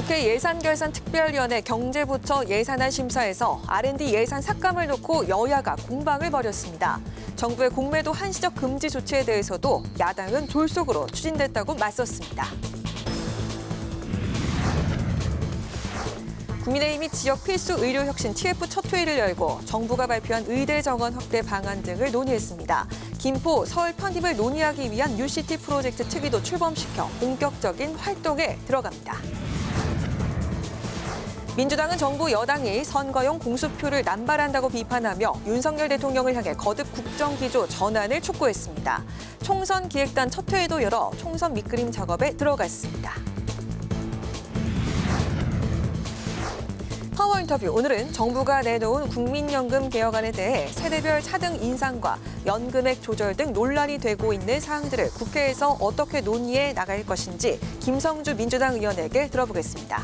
국회 예산결산특별위원회 경제부처 예산안 심사에서 R&D 예산 삭감을 놓고 여야가 공방을 벌였습니다. 정부의 공매도 한시적 금지 조치에 대해서도 야당은 졸속으로 추진됐다고 맞섰습니다. 국민의힘이 지역 필수 의료 혁신 TF 첫 회의를 열고 정부가 발표한 의대 정원 확대 방안 등을 논의했습니다. 김포, 서울 편입을 논의하기 위한 UCT 프로젝트 특위도 출범시켜 본격적인 활동에 들어갑니다. 민주당은 정부 여당이 선거용 공수표를 남발한다고 비판하며 윤석열 대통령을 향해 거듭 국정기조 전환을 촉구했습니다. 총선 기획단 첫 회의도 열어 총선 밑그림 작업에 들어갔습니다. 파워 인터뷰, 오늘은 정부가 내놓은 국민연금 개혁안에 대해 세대별 차등 인상과 연금액 조절 등 논란이 되고 있는 사항들을 국회에서 어떻게 논의해 나갈 것인지 김성주 민주당 의원에게 들어보겠습니다.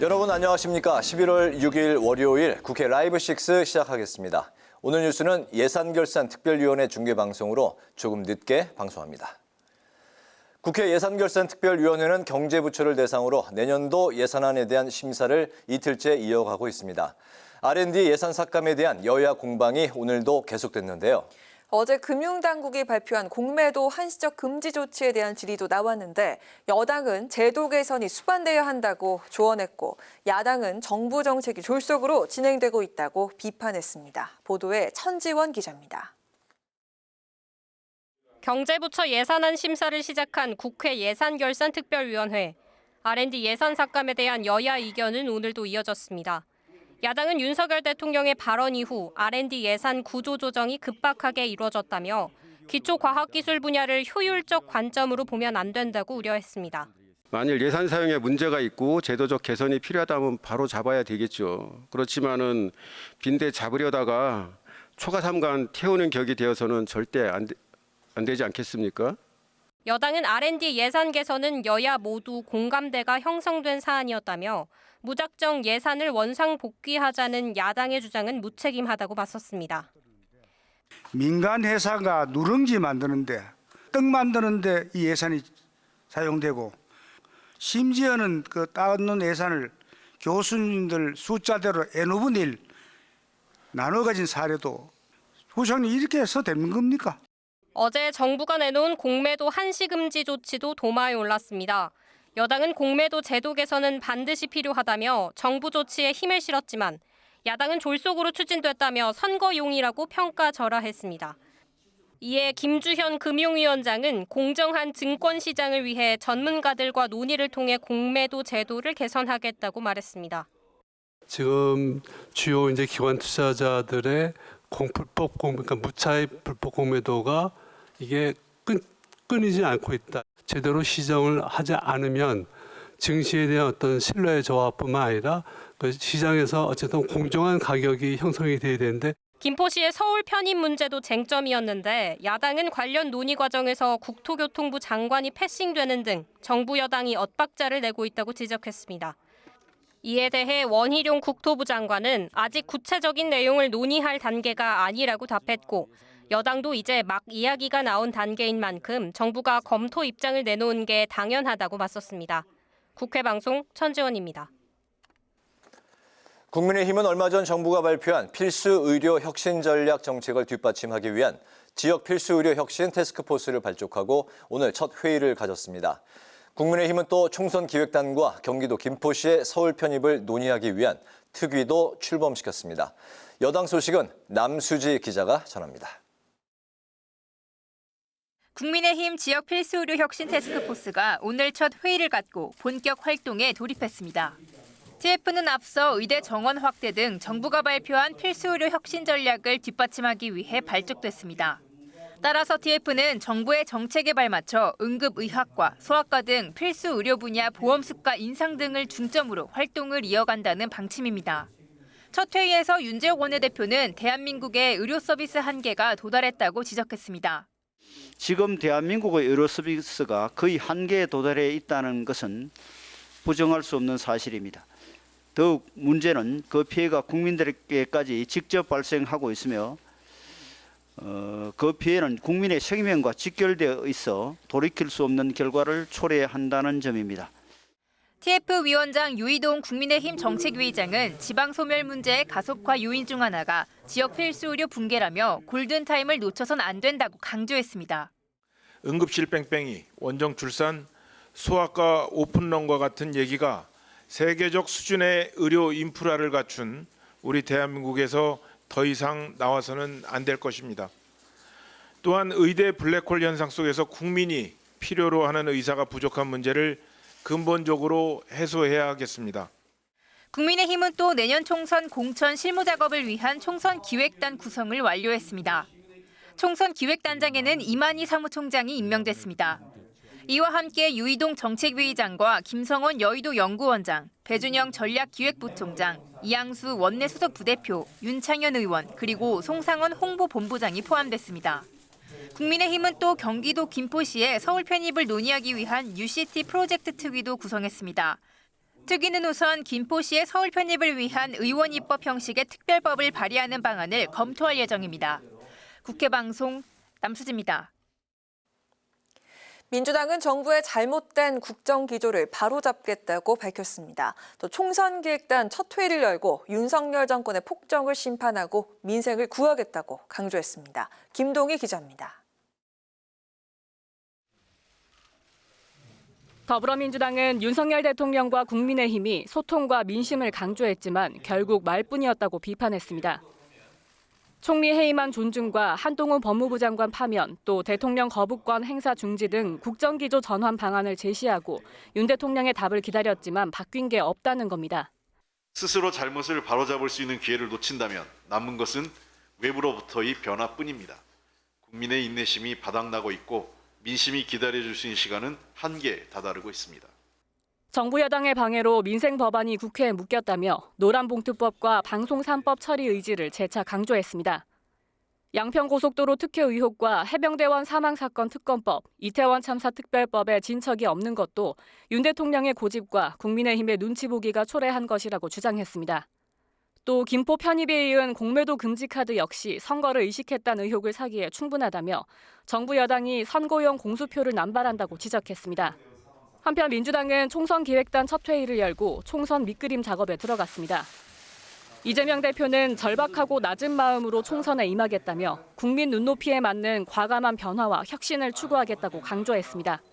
여러분 안녕하십니까? 11월 6일 월요일 국회 라이브 6 시작하겠습니다. 오늘 뉴스는 예산결산특별위원회 중계방송으로 조금 늦게 방송합니다. 국회 예산결산특별위원회는 경제부처를 대상으로 내년도 예산안에 대한 심사를 이틀째 이어가고 있습니다. R&D 예산 삭감에 대한 여야 공방이 오늘도 계속됐는데요. 어제 금융당국이 발표한 공매도 한시적 금지 조치에 대한 질의도 나왔는데 여당은 제도 개선이 수반돼야 한다고 조언했고 야당은 정부 정책이 졸속으로 진행되고 있다고 비판했습니다. 보도에 천지원 기자입니다. 경제부처 예산안 심사를 시작한 국회 예산결산특별위원회. R&D 예산 삭감에 대한 여야 의견은 오늘도 이어졌습니다. 야당은 윤석열 대통령의 발언 이후 R&D 예산 구조 조정이 급박하게 이루어졌다며 기초과학기술 분야를 효율적 관점으로 보면 안 된다고 우려했습니다. 만일 예산 사용에 문제가 있고 제도적 개선이 필요하다면 바로 잡아야 되겠죠. 그렇지만은 빈대 잡으려다가 초가삼간 태우는 격이 되어서는 절대 안 되지 않겠습니까? 여당은 R&D 예산 개선은 여야 모두 공감대가 형성된 사안이었다며 무작정 예산을 원상 복귀하자는 야당의 주장은 무책임하다고 맞섰습니다. 민간 회사가 누룽지 만드는데, 떡 만드는데 이 예산이 사용되고 심지어는 그 따놓는 예산을 교수님들 숫자대로 N분의 1 나눠 가진 사례도 후생이 이렇게 해서 되는 겁니까? 어제 정부가 내놓은 공매도 한시금지 조치도 도마에 올랐습니다. 여당은 공매도 제도 개선은 반드시 필요하다며 정부 조치에 힘을 실었지만 야당은 졸속으로 추진됐다며 선거용이라고 평가절하했습니다. 이에 김주현 금융위원장은 공정한 증권시장을 위해 전문가들과 논의를 통해 공매도 제도를 개선하겠다고 말했습니다. 지금 주요 기관 투자자들의 그러니까 무차입 불법 공매도가 이게 끊이지 않고 있다. 제대로 시정을 하지 않으면 증시에 대한 어떤 신뢰의 저하뿐만 아니라 그 시장에서 어쨌든 공정한 가격이 형성이 돼야 되는데. 김포시의 서울 편입 문제도 쟁점이었는데 야당은 관련 논의 과정에서 국토교통부 장관이 패싱되는 등 정부 여당이 엇박자를 내고 있다고 지적했습니다. 이에 대해 원희룡 국토부 장관은 아직 구체적인 내용을 논의할 단계가 아니라고 답했고 여당도 이제 막 이야기가 나온 단계인 만큼 정부가 검토 입장을 내놓은 게 당연하다고 맞섰습니다. 국회 방송 천지원입니다. 국민의힘은 얼마 전 정부가 발표한 필수 의료 혁신 전략 정책을 뒷받침하기 위한 지역 필수 의료 혁신 태스크포스를 발족하고 오늘 첫 회의를 가졌습니다. 국민의힘은 또 총선 기획단과 경기도 김포시의 서울 편입을 논의하기 위한 특위도 출범시켰습니다. 여당 소식은 남수지 기자가 전합니다. 국민의힘 지역 필수 의료 혁신 태스크포스가 오늘 첫 회의를 갖고 본격 활동에 돌입했습니다. TF는 앞서 의대 정원 확대 등 정부가 발표한 필수 의료 혁신 전략을 뒷받침하기 위해 발족됐습니다. 따라서 TF는 정부의 정책에 발맞춰 응급의학과, 소아과 등 필수 의료 분야 보험 수가 인상 등을 중점으로 활동을 이어간다는 방침입니다. 첫 회의에서 윤재욱 원내대표는 대한민국의 의료 서비스 한계가 도달했다고 지적했습니다. 지금 대한민국의 의료 서비스가 거의 한계에 도달해 있다는 것은 부정할 수 없는 사실입니다. 더욱 문제는 그 피해가 국민들에게까지 직접 발생하고 있으며 그 피해는 국민의 생명과 직결되어 있어 돌이킬 수 없는 결과를 초래한다는 점입니다. TF 위원장 유이동 국민의힘 정책위의장은 지방소멸 문제의 가속화 요인 중 하나가 지역 필수 의료 붕괴라며 골든타임을 놓쳐선 안 된다고 강조했습니다. 응급실 뺑뺑이, 원정 출산, 소아과 오픈런과 같은 얘기가 세계적 수준의 의료 인프라를 갖춘 우리 대한민국에서 더 이상 나와서는 안 될 것입니다. 또한 의대 블랙홀 현상 속에서 국민이 필요로 하는 의사가 부족한 문제를 근본적으로 해소해야 하겠습니다. 국민의힘은 또 내년 총선 공천 실무 작업을 위한 총선 기획단 구성을 완료했습니다. 총선 기획단장에는 이만희 사무총장이 임명됐습니다. 이와 함께 유이동 정책위의장과 김성원 여의도 연구원장, 배준영 전략기획부총장, 이양수 원내 수석 부대표, 윤창현 의원, 그리고 송상원 홍보본부장이 포함됐습니다. 국민의힘은 또 경기도 김포시에 서울 편입을 논의하기 위한 UCT 프로젝트 특위도 구성했습니다. 특위는 우선 김포시의 서울 편입을 위한 의원 입법 형식의 특별법을 발의하는 방안을 검토할 예정입니다. 국회 방송 남수지입니다. 민주당은 정부의 잘못된 국정기조를 바로잡겠다고 밝혔습니다. 또 총선기획단 첫 회의를 열고 윤석열 정권의 폭정을 심판하고 민생을 구하겠다고 강조했습니다. 김동희 기자입니다. 더불어민주당은 윤석열 대통령과 국민의힘이 소통과 민심을 강조했지만 결국 말뿐이었다고 비판했습니다. 총리 해임안 존중과 한동훈 법무부 장관 파면, 또 대통령 거부권 행사 중지 등 국정기조 전환 방안을 제시하고 윤 대통령의 답을 기다렸지만 바뀐 게 없다는 겁니다. 스스로 잘못을 바로잡을 수 있는 기회를 놓친다면 남은 것은 외부로부터의 변화뿐입니다. 국민의 인내심이 바닥나고 있고 민심이 기다려줄 수 있는 시간은 한계에 다다르고 있습니다. 정부 여당의 방해로 민생 법안이 국회에 묶였다며 노란봉투법과 방송 3법 처리 의지를 재차 강조했습니다. 양평고속도로 특혜 의혹과 해병대원 사망사건 특검법, 이태원 참사 특별법에 진척이 없는 것도 윤 대통령의 고집과 국민의힘의 눈치 보기가 초래한 것이라고 주장했습니다. 또 김포 편입에 이은 공매도 금지 카드 역시 선거를 의식했다는 의혹을 사기에 충분하다며 정부 여당이 선거용 공수표를 남발한다고 지적했습니다. 한편 민주당은 총선 기획단 첫 회의를 열고 총선 밑그림 작업에 들어갔습니다. 이재명 대표는 절박하고 낮은 마음으로 총선에 임하겠다며 국민 눈높이에 맞는 과감한 변화와 혁신을 추구하겠다고 강조했습니다.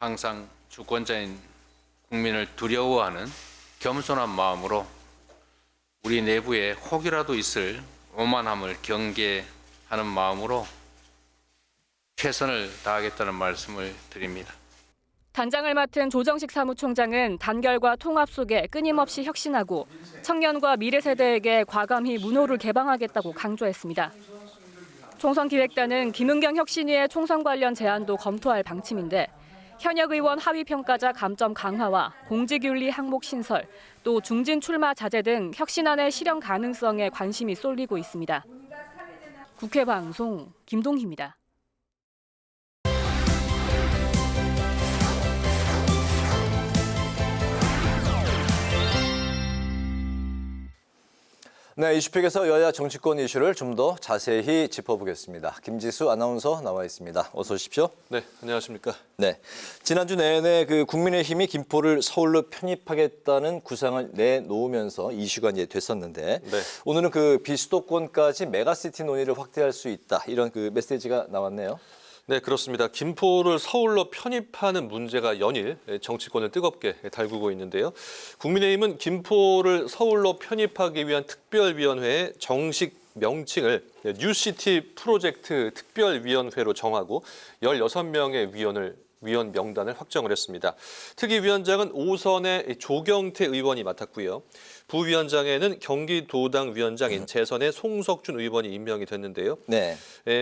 항상 주권자인 국민을 두려워하는 겸손한 마음으로 우리 내부에 혹이라도 있을 오만함을 경계하는 마음으로 최선을 다하겠다는 말씀을 드립니다. 단장을 맡은 조정식 사무총장은 단결과 통합 속에 끊임없이 혁신하고 청년과 미래 세대에게 과감히 문호를 개방하겠다고 강조했습니다. 총선기획단은 김은경 혁신위의 총선 관련 제안도 검토할 방침인데 현역 의원 하위 평가자 감점 강화와 공직윤리 항목 신설, 또 중진 출마 자제 등 혁신안의 실현 가능성에 관심이 쏠리고 있습니다. 국회 방송 김동희입니다. 네, 이슈픽에서 여야 정치권 이슈를 좀 더 자세히 짚어보겠습니다. 김지수 아나운서 나와 있습니다. 어서 오십시오. 네, 안녕하십니까. 네, 지난주 내내 국민의힘이 김포를 서울로 편입하겠다는 구상을 내놓으면서 이슈가 이제 됐었는데 네. 오늘은 비수도권까지 메가시티 논의를 확대할 수 있다 이런 메시지가 나왔네요. 네, 그렇습니다. 김포를 서울로 편입하는 문제가 연일 정치권을 뜨겁게 달구고 있는데요. 국민의힘은 김포를 서울로 편입하기 위한 특별위원회의 정식 명칭을 뉴시티 프로젝트 특별위원회로 정하고 16명의 위원 명단을 확정을 했습니다. 특위위원장은 5선의 조경태 의원이 맡았고요. 부위원장에는 경기도당 위원장인 재선의 송석준 의원이 임명이 됐는데요. 네.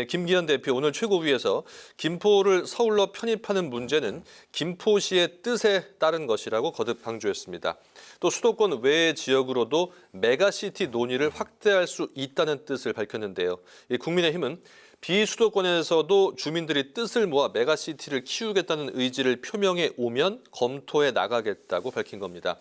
김기현 대표 오늘 최고위에서 김포를 서울로 편입하는 문제는 김포시의 뜻에 따른 것이라고 거듭 강조했습니다. 또 수도권 외의 지역으로도 메가시티 논의를 확대할 수 있다는 뜻을 밝혔는데요. 국민의힘은 비수도권에서도 주민들이 뜻을 모아 메가시티를 키우겠다는 의지를 표명해 오면 검토해 나가겠다고 밝힌 겁니다.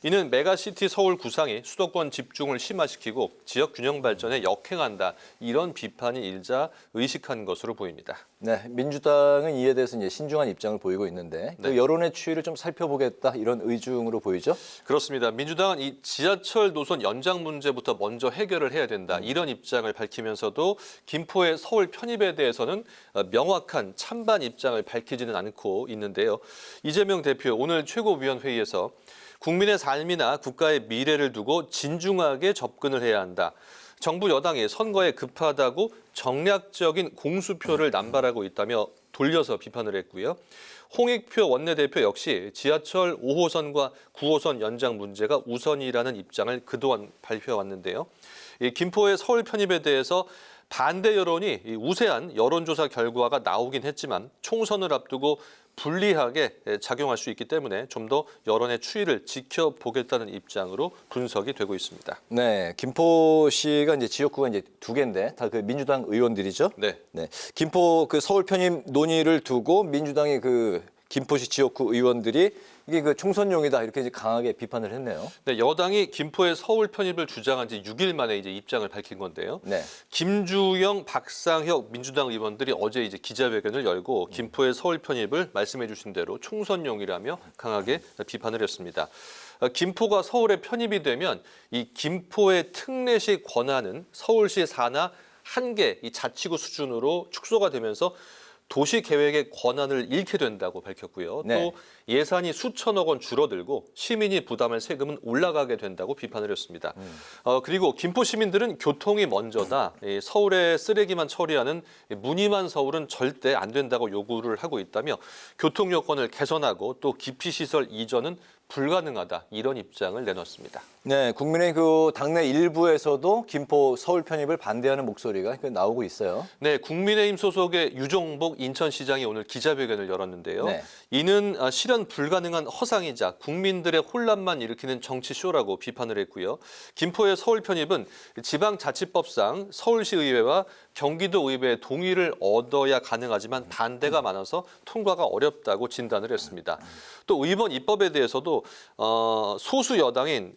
이는 메가시티 서울 구상이 수도권 집중을 심화시키고 지역 균형 발전에 역행한다. 이런 비판이 일자 의식한 것으로 보입니다. 네, 민주당은 이에 대해서 이제 신중한 입장을 보이고 있는데 그 여론의 추이를 좀 살펴보겠다 이런 의중으로 보이죠? 그렇습니다. 민주당은 이 지하철 노선 연장 문제부터 먼저 해결을 해야 된다. 이런 입장을 밝히면서도 김포의 서울 편입에 대해서는 명확한 찬반 입장을 밝히지는 않고 있는데요. 이재명 대표 오늘 최고위원회의에서 국민의 삶이나 국가의 미래를 두고 진중하게 접근을 해야 한다. 정부 여당이 선거에 급하다고 정략적인 공수표를 남발하고 있다며 돌려서 비판을 했고요. 홍익표 원내대표 역시 지하철 5호선과 9호선 연장 문제가 우선이라는 입장을 그동안 발표해왔는데요. 이 김포의 서울 편입에 대해서 반대 여론이 우세한 여론조사 결과가 나오긴 했지만 총선을 앞두고 불리하게 작용할 수 있기 때문에 좀 더 여론의 추이를 지켜보겠다는 입장으로 분석이 되고 있습니다. 네, 김포시가 이제 지역구가 이제 2개인데 다 그 민주당 의원들이죠. 네. 김포 그 서울 편입 논의를 두고 민주당의 그 김포시 지역구 의원들이 이게 그 총선용이다 이렇게 이제 강하게 비판을 했네요. 네, 여당이 김포의 서울 편입을 주장한 지 6일 만에 이제 입장을 밝힌 건데요. 네. 김주영, 박상혁 민주당 의원들이 어제 이제 기자회견을 열고 김포의 서울 편입을 말씀해 주신 대로 총선용이라며 강하게 비판을 했습니다. 김포가 서울에 편입이 되면 이 김포의 특례시 권한은 서울시 산하 1개 이 자치구 수준으로 축소가 되면서 도시 계획의 권한을 잃게 된다고 밝혔고요. 네. 또 예산이 수천억 원 줄어들고 시민이 부담할 세금은 올라가게 된다고 비판을 했습니다. 그리고 김포 시민들은 교통이 먼저다. 서울의 쓰레기만 처리하는 무늬만 서울은 절대 안 된다고 요구를 하고 있다며 교통 여건을 개선하고 또 기피시설 이전은 불가능하다. 이런 입장을 내놨습니다. 네, 국민의 그 당내 일부에서도 김포 서울 편입을 반대하는 목소리가 나오고 있어요. 네, 국민의힘 소속의 유정복 인천시장이 오늘 기자회견을 열었는데요. 네. 이는 실현 불가능한 허상이자 국민들의 혼란만 일으키는 정치쇼라고 비판을 했고요. 김포의 서울 편입은 지방자치법상 서울시의회와 경기도의회의 동의를 얻어야 가능하지만 반대가 많아서 통과가 어렵다고 진단을 했습니다. 또 이번 입법에 대해서도 소수 여당인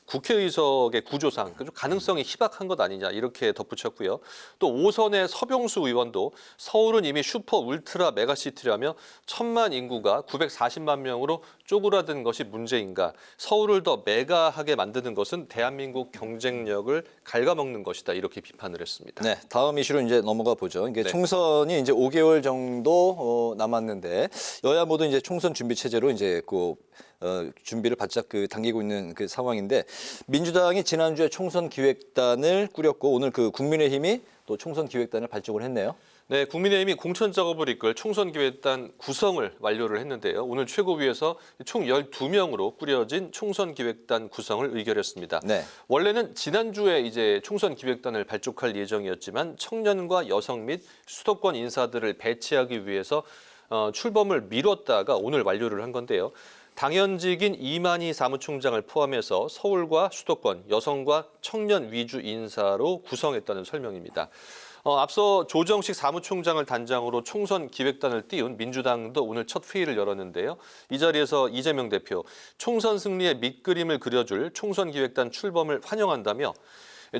국회의석의 구조상 좀 가능성이 희박한 것 아니냐 이렇게 덧붙였고요. 또 5선의 서병수 의원도 서울은 이미 슈퍼 울트라 메가시티라며 1,000만 인구가 940만 명으로 쪼그라든 것이 문제인가. 서울을 더 메가하게 만드는 것은 대한민국 경쟁력을 갉아먹는 것이다. 이렇게 비판을 했습니다. 네, 다음 이슈로 이제 넘어가 보죠. 이게 네. 총선이 이제 5개월 정도 남았는데 여야 모두 이제 총선 준비 체제로 이제 준비를 바짝 당기고 있는 그 상황인데 민주당이 지난주에 총선 기획단을 꾸렸고 오늘 그 국민의힘이 또 총선 기획단을 발족을 했네요. 네, 국민의힘이 공천 작업을 이끌 총선 기획단 구성을 완료를 했는데요. 오늘 최고위에서 총 12명으로 꾸려진 총선 기획단 구성을 의결했습니다. 네. 원래는 지난주에 이제 총선 기획단을 발족할 예정이었지만 청년과 여성 및 수도권 인사들을 배치하기 위해서 출범을 미뤘다가 오늘 완료를 한 건데요. 당연직인 이만희 사무총장을 포함해서 서울과 수도권, 여성과 청년 위주 인사로 구성했다는 설명입니다. 앞서 조정식 사무총장을 단장으로 총선 기획단을 띄운 민주당도 오늘 첫 회의를 열었는데요. 이 자리에서 이재명 대표, 총선 승리의 밑그림을 그려줄 총선 기획단 출범을 환영한다며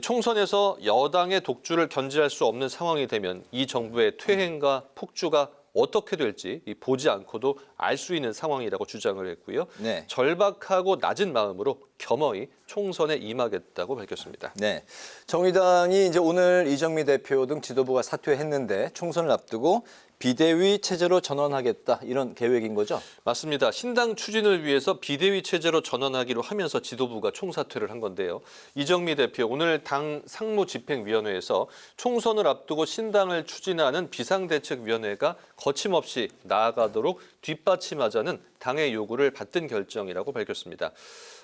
총선에서 여당의 독주를 견제할 수 없는 상황이 되면 이 정부의 퇴행과 폭주가 어떻게 될지 보지 않고도 알 수 있는 상황이라고 주장을 했고요. 네. 절박하고 낮은 마음으로 겸허히 총선에 임하겠다고 밝혔습니다. 네, 정의당이 이제 오늘 이정미 대표 등 지도부가 사퇴했는데 총선을 앞두고 비대위 체제로 전환하겠다 이런 계획인 거죠? 맞습니다. 신당 추진을 위해서 비대위 체제로 전환하기로 하면서 지도부가 총사퇴를 한 건데요. 이정미 대표 오늘 당 상무집행위원회에서 총선을 앞두고 신당을 추진하는 비상대책위원회가 거침없이 나아가도록 뒷받침하자는 당의 요구를 받든 결정이라고 밝혔습니다.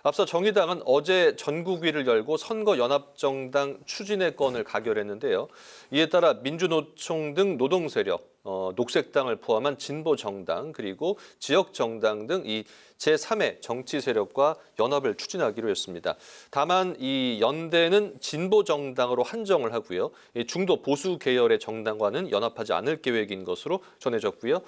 앞서 정의당은 어제 전국위를 열고 선거연합정당 추진의 건을 가결했는데요. 이에 따라 민주노총 등 노동세력, 녹색당을 포함한 진보 정당 그리고 지역 정당 등 이 제3의 정치 세력과 연합을 추진하기로 했습니다. 다만 이 연대는 진보 정당으로 한정을 하고요. 이 중도 보수 계열의 정당과는 연합하지 않을 계획인 것으로 전해졌고요.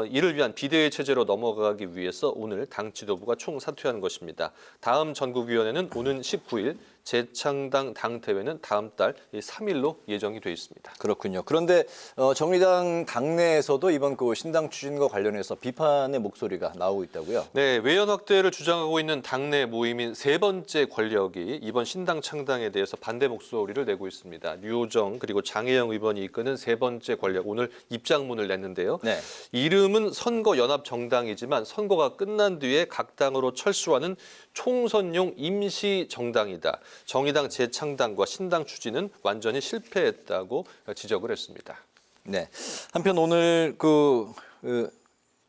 이를 위한 비대위 체제로 넘어가기 위해서 오늘 당 지도부가 총사퇴한 것입니다. 다음 전국위원회는 오는 19일, 재창당 당대회는 다음 달 3일로 예정이 돼 있습니다. 그렇군요. 그런데 정의당 당내에서도 이번 그 신당 추진과 관련해서 비판의 목소리가 나오고 있다고요? 네, 외연 확대를 주장하고 있는 당내 모임인 세 번째 권력이 이번 신당 창당에 대해서 반대 목소리를 내고 있습니다. 류호정 그리고 장혜영 의원이 이끄는 세 번째 권력 오늘 입장문을 냈는데요. 네. 이름은 선거연합정당이지만 선거가 끝난 뒤에 각 당으로 철수하는 총선용 임시정당이다. 정의당 재창당과 신당 추진은 완전히 실패했다고 지적을 했습니다. 네. 한편 오늘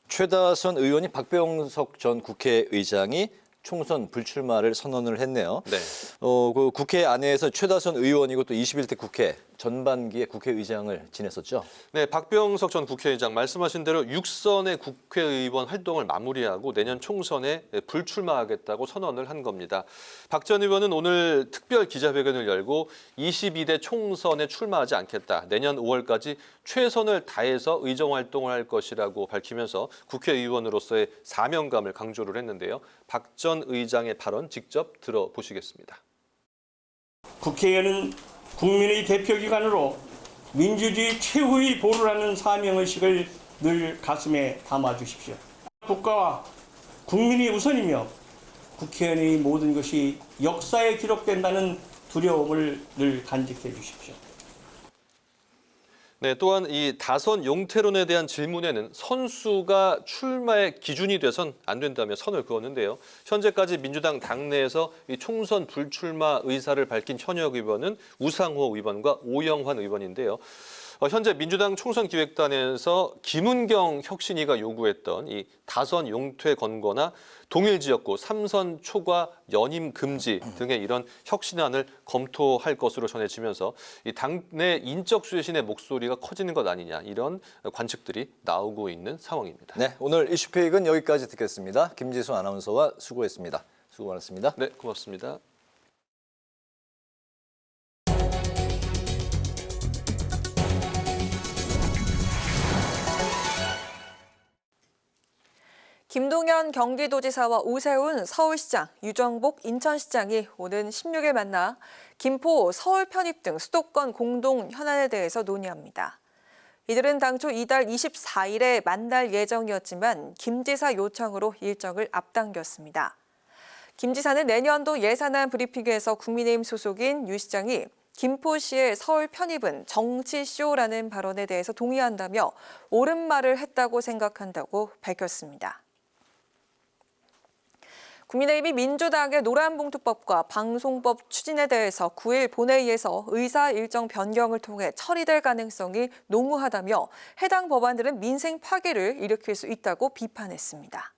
최다선 의원이 박병석 전 국회의장이 총선 불출마를 선언을 했네요. 네. 그 국회 안에서 최다선 의원이고 또 21대 국회 전반기에 국회의장을 지냈었죠. 네, 박병석 전 국회의장 말씀하신 대로 6선의 국회의원 활동을 마무리하고 내년 총선에 불출마하겠다고 선언을 한 겁니다. 박 전 의원은 오늘 특별 기자회견을 열고 22대 총선에 출마하지 않겠다. 내년 5월까지 최선을 다해서 의정 활동을 할 것이라고 밝히면서 국회의원으로서의 사명감을 강조를 했는데요. 박 전 의장의 발언 직접 들어보시겠습니다. 국회의원은 국민의 대표기관으로 민주주의 최후의 보루를 하는 사명의식을 늘 가슴에 담아주십시오. 국가와 국민이 우선이며 국회의원의 모든 것이 역사에 기록된다는 두려움을 늘 간직해 주십시오. 네, 또한 이 다선 용태론에 대한 질문에는 선수가 출마의 기준이 돼선 안 된다며 선을 그었는데요. 현재까지 민주당 당내에서 이 총선 불출마 의사를 밝힌 현역 의원은 우상호 의원과 오영환 의원인데요. 현재 민주당 총선기획단에서 김은경 혁신위가 요구했던 이 다선 용퇴 권고나 동일 지역구 3선 초과 연임 금지 등의 이런 혁신안을 검토할 것으로 전해지면서 이 당내 인적 쇄신의 목소리가 커지는 것 아니냐 이런 관측들이 나오고 있는 상황입니다. 네, 오늘 이슈픽은 여기까지 듣겠습니다. 김지수 아나운서와 수고했습니다. 수고 많았습니다. 네, 고맙습니다. 김동연 경기도지사와 오세훈 서울시장, 유정복 인천시장이 오는 16일 만나 김포, 서울 편입 등 수도권 공동 현안에 대해서 논의합니다. 이들은 당초 이달 24일에 만날 예정이었지만 김 지사 요청으로 일정을 앞당겼습니다. 김 지사는 내년도 예산안 브리핑에서 국민의힘 소속인 유 시장이 김포시의 서울 편입은 정치쇼라는 발언에 대해서 동의한다며 옳은 말을 했다고 생각한다고 밝혔습니다. 국민의힘이 민주당의 노란봉투법과 방송법 추진에 대해서 9일 본회의에서 의사 일정 변경을 통해 처리될 가능성이 농후하다며 해당 법안들은 민생 파괴를 일으킬 수 있다고 비판했습니다.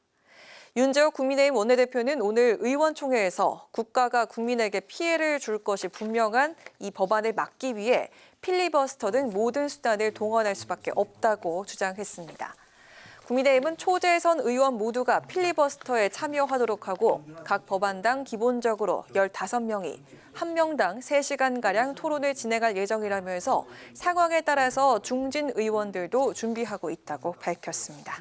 윤재욱 국민의힘 원내대표는 오늘 의원총회에서 국가가 국민에게 피해를 줄 것이 분명한 이 법안을 막기 위해 필리버스터 등 모든 수단을 동원할 수밖에 없다고 주장했습니다. 국민의힘은 초재선 의원 모두가 필리버스터에 참여하도록 하고 각 법안당 기본적으로 15명이 1명당 3시간가량 토론을 진행할 예정이라면서 상황에 따라서 중진 의원들도 준비하고 있다고 밝혔습니다.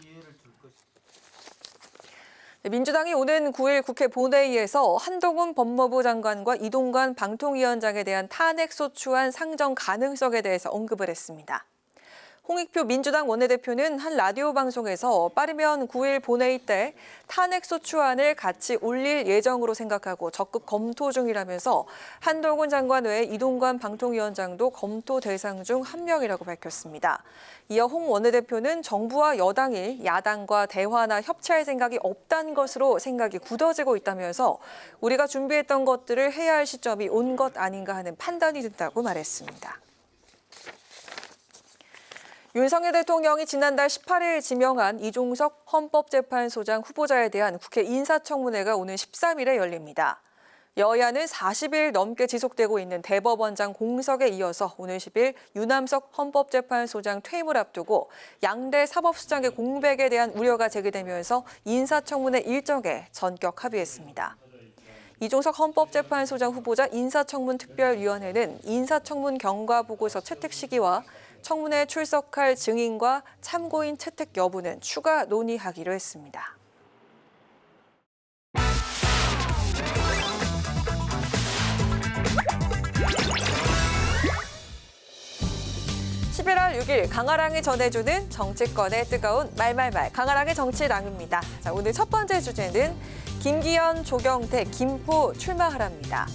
민주당이 오는 9일 국회 본회의에서 한동훈 법무부 장관과 이동관 방통위원장에 대한 탄핵소추안 상정 가능성에 대해서 언급을 했습니다. 홍익표 민주당 원내대표는 한 라디오 방송에서 빠르면 9일 본회의 때 탄핵소추안을 같이 올릴 예정으로 생각하고 적극 검토 중이라면서 한동훈 장관 외에 이동관 방통위원장도 검토 대상 중 한 명이라고 밝혔습니다. 이어 홍 원내대표는 정부와 여당이 야당과 대화나 협치할 생각이 없다는 것으로 생각이 굳어지고 있다면서 우리가 준비했던 것들을 해야 할 시점이 온 것 아닌가 하는 판단이 든다고 말했습니다. 윤석열 대통령이 지난달 18일 지명한 이종석 헌법재판소장 후보자에 대한 국회 인사청문회가 오는 13일에 열립니다. 여야는 40일 넘게 지속되고 있는 대법원장 공석에 이어서 오늘 10일 유남석 헌법재판소장 퇴임을 앞두고 양대 사법수장의 공백에 대한 우려가 제기되면서 인사청문회 일정에 전격 합의했습니다. 이종석 헌법재판소장 후보자 인사청문특별위원회는 인사청문 경과보고서 채택 시기와 청문회에 출석할 증인과 참고인 채택 여부는 추가 논의하기로 했습니다. 11월 6일 강아랑이 전해주는 정치권의 뜨거운 말말말 강아랑의 정치랑입니다. 자, 오늘 첫 번째 주제는 김기현, 조경태, 김포 출마하랍니다.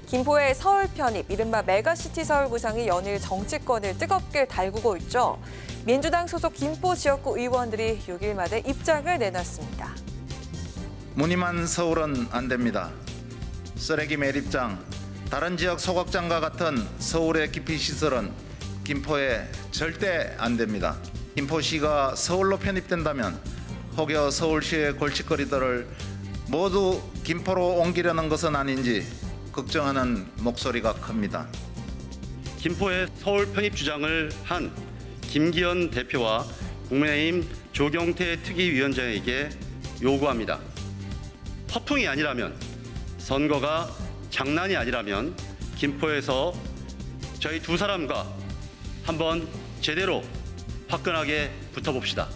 김포의 서울 편입, 이른바 메가시티 서울 구상이 연일 정치권을 뜨겁게 달구고 있죠. 민주당 소속 김포 지역구 의원들이 6일 만에 입장을 내놨습니다. 무늬만 서울은 안 됩니다. 쓰레기 매립장, 다른 지역 소각장과 같은 서울의 기피시설은 김포에 절대 안 됩니다. 김포시가 서울로 편입된다면 혹여 서울시의 골칫거리들을 모두 김포로 옮기려는 것은 아닌지 걱정하는 목소리가 큽니다. 김포의 서울 편입 주장을 한 김기현 대표와 국민의힘 조경태 특위위원장에게 요구합니다. 허풍이 아니라면, 선거가 장난이 아니라면 김포에서 저희 두 사람과 한번 제대로 화끈하게 붙어봅시다.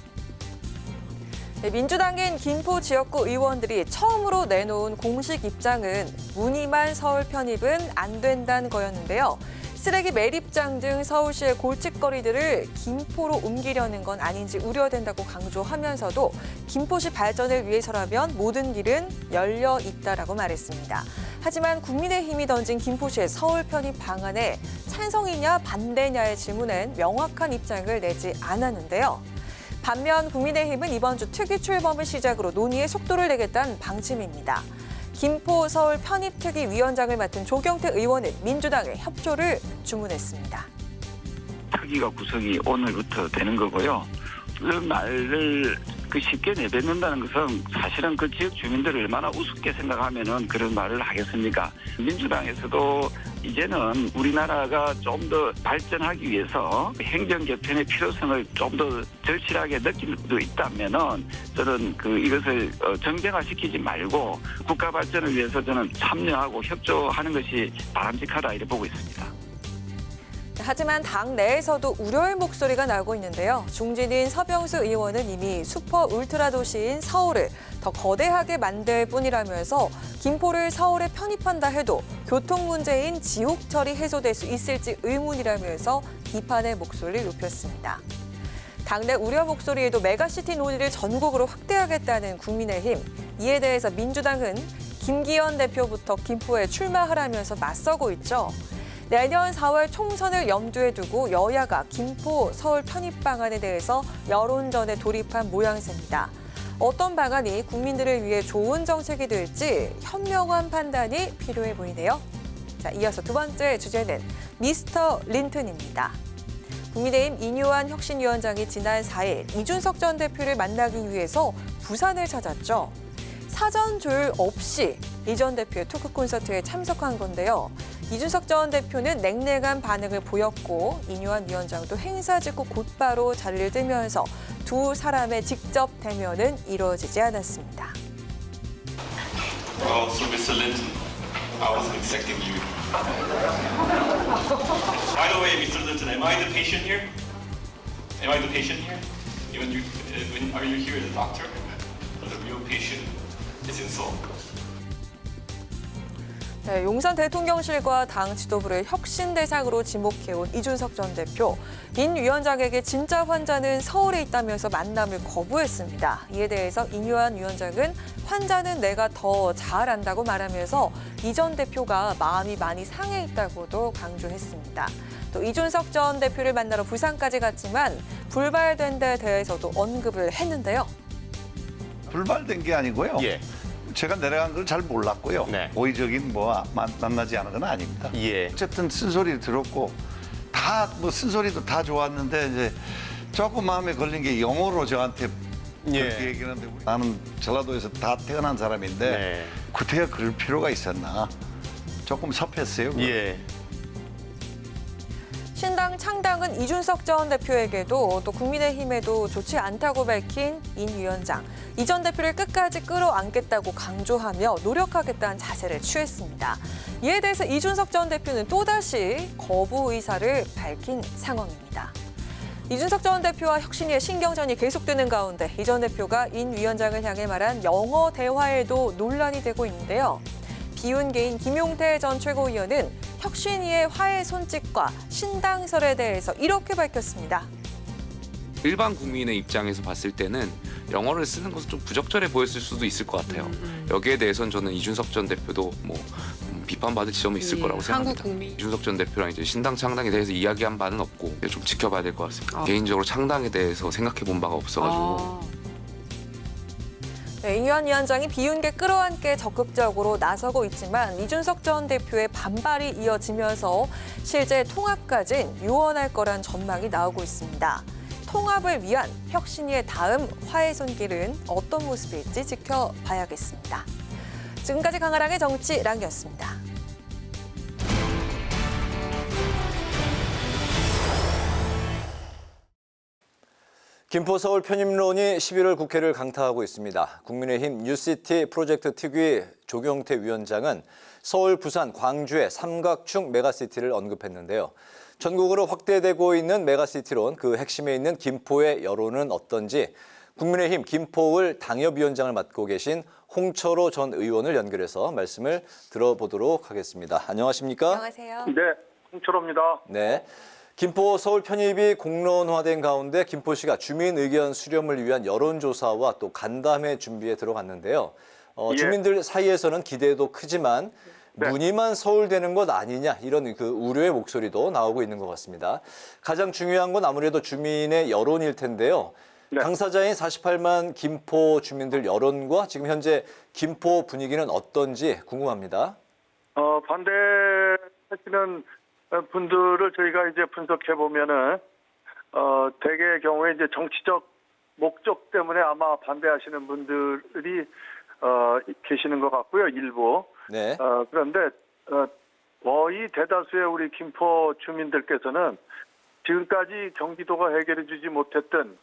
민주당인 김포 지역구 의원들이 처음으로 내놓은 공식 입장은 무늬만 서울 편입은 안 된다는 거였는데요. 쓰레기 매립장 등 서울시의 골칫거리들을 김포로 옮기려는 건 아닌지 우려된다고 강조하면서도 김포시 발전을 위해서라면 모든 길은 열려 있다라고 말했습니다. 하지만 국민의힘이 던진 김포시의 서울 편입 방안에 찬성이냐 반대냐의 질문엔 명확한 입장을 내지 않았는데요. 반면 국민의힘은 이번 주 특위 출범을 시작으로 논의에 속도를 내겠다는 방침입니다. 김포 서울 편입특위 위원장을 맡은 조경태 의원은 민주당에 협조를 주문했습니다. 특위가 구성이 오늘부터 되는 거고요. 그 말을 쉽게 내뱉는다는 것은 사실은 그 지역 주민들을 얼마나 우습게 생각하면은 그런 말을 하겠습니까? 민주당에서도 이제는 우리나라가 좀 더 발전하기 위해서 행정 개편의 필요성을 좀 더 절실하게 느낄 수 있다면은 저는 이것을 정쟁화시키지 말고 국가 발전을 위해서 저는 참여하고 협조하는 것이 바람직하다 이렇게 보고 있습니다. 하지만 당 내에서도 우려의 목소리가 나오고 있는데요. 중진인 서병수 의원은 이미 슈퍼 울트라 도시인 서울을 더 거대하게 만들 뿐이라면서 김포를 서울에 편입한다 해도 교통 문제인 지옥 처리 해소될 수 있을지 의문이라면서 비판의 목소리를 높였습니다. 당내 우려 목소리에도 메가시티 논의를 전국으로 확대하겠다는 국민의힘. 이에 대해서 민주당은 김기현 대표부터 김포에 출마하라면서 맞서고 있죠. 내년 4월 총선을 염두에 두고 여야가 김포 서울 편입 방안에 대해서 여론전에 돌입한 모양새입니다. 어떤 방안이 국민들을 위해 좋은 정책이 될지 현명한 판단이 필요해 보이네요. 자, 이어서 두 번째 주제는 미스터 린튼입니다. 국민의힘 이뇨한 혁신위원장이 지난 4일 이준석 전 대표를 만나기 위해서 부산을 찾았죠. 사전 조율 없이 이 전 대표의 토크 콘서트에 참석한 건데요. 이준석 전 대표는 냉랭한 반응을 보였고 이뇨한 위원장도 행사 직후 곧바로 자리를 뜨면서 두 사람의 직접 대면은 이루어지지 않았습니다. Well, so Mr. Linton, I wasn't expecting you. By the way, Mr. Linton, am I the patient here? Am I the patient here? Are you here as a doctor? The real patient is in Seoul. 네, 용산 대통령실과 당 지도부를 혁신 대상으로 지목해온 이준석 전 대표. 인 위원장에게 진짜 환자는 서울에 있다면서 만남을 거부했습니다. 이에 대해서 이뇨한 위원장은 환자는 내가 더 잘 안다고 말하면서 이 전 대표가 마음이 많이 상해 있다고도 강조했습니다. 또 이준석 전 대표를 만나러 부산까지 갔지만 불발된 데 대해서도 언급을 했는데요. 불발된 게 아니고요. 예. 제가 내려간 걸 잘 몰랐고요. 네. 고의적인 만나지 않은 건 아닙니다. 예. 어쨌든 쓴소리를 들었고 다 쓴소리도 다 좋았는데 이제 조금 마음에 걸린 게 영어로 저한테 그렇게 얘기하는데 나는 전라도에서 다 태어난 사람인데 구태가 그럴 필요가 있었나? 조금 섭했어요. 예. 신당 창당은 이준석 전 대표에게도 또 국민의힘에도 좋지 않다고 밝힌 인 위원장. 이 전 대표를 끝까지 끌어안겠다고 강조하며 노력하겠다는 자세를 취했습니다. 이에 대해서 이준석 전 대표는 또다시 거부 의사를 밝힌 상황입니다. 이준석 전 대표와 혁신위의 신경전이 계속되는 가운데 이 전 대표가 인 위원장을 향해 말한 영어 대화에도 논란이 되고 있는데요. 비운계인 김용태 전 최고위원은 혁신위의 화해 손짓과 신당설에 대해서 이렇게 밝혔습니다. 일반 국민의 입장에서 봤을 때는 영어를 쓰는 것은 좀 부적절해 보였을 수도 있을 것 같아요. 여기에 대해서는 저는 이준석 전 대표도 비판받을 지점이 있을 거라고 생각합니다. 이준석 전 대표랑 이제 신당 창당에 대해서 이야기한 바는 없고 좀 지켜봐야 될 것 같습니다. 개인적으로 창당에 대해서 생각해 본 바가 없어가지고. 네, 인 위원장이 비운계 끌어안기에 적극적으로 나서고 있지만 이준석 전 대표의 반발이 이어지면서 실제 통합까진 유언할 거란 전망이 나오고 있습니다. 통합을 위한 혁신위의 다음 화해 손길은 어떤 모습일지 지켜봐야겠습니다. 지금까지 강아랑의 정치랑이었습니다. 김포 서울 편입론이 11월 국회를 강타하고 있습니다. 국민의힘 뉴시티 프로젝트 특위 조경태 위원장은 서울, 부산, 광주의 삼각충 메가시티를 언급했는데요. 전국으로 확대되고 있는 메가시티론 그 핵심에 있는 김포의 여론은 어떤지 국민의힘 김포을 당협위원장을 맡고 계신 홍철호 전 의원을 연결해서 말씀을 들어보도록 하겠습니다. 안녕하십니까? 안녕하세요. 네, 홍철호입니다. 네. 김포 서울 편입이 공론화된 가운데 김포시가 주민 의견 수렴을 위한 여론조사와 또 간담회 준비에 들어갔는데요. 주민들 사이에서는 기대도 크지만 문의만 서울되는 것 아니냐 이런 그 우려의 목소리도 나오고 있는 것 같습니다. 가장 중요한 건 아무래도 주민의 여론일 텐데요. 당사자인 48만 김포 주민들 여론과 지금 현재 김포 분위기는 어떤지 궁금합니다. 반대하시는 분들을 저희가 이제 분석해 보면은 대개의 경우에 이제 정치적 목적 때문에 아마 반대하시는 분들이 계시는 것 같고요, 일부. 네. 그런데 거의 대다수의 우리 김포 주민들께서는 지금까지 경기도가 해결해주지 못했던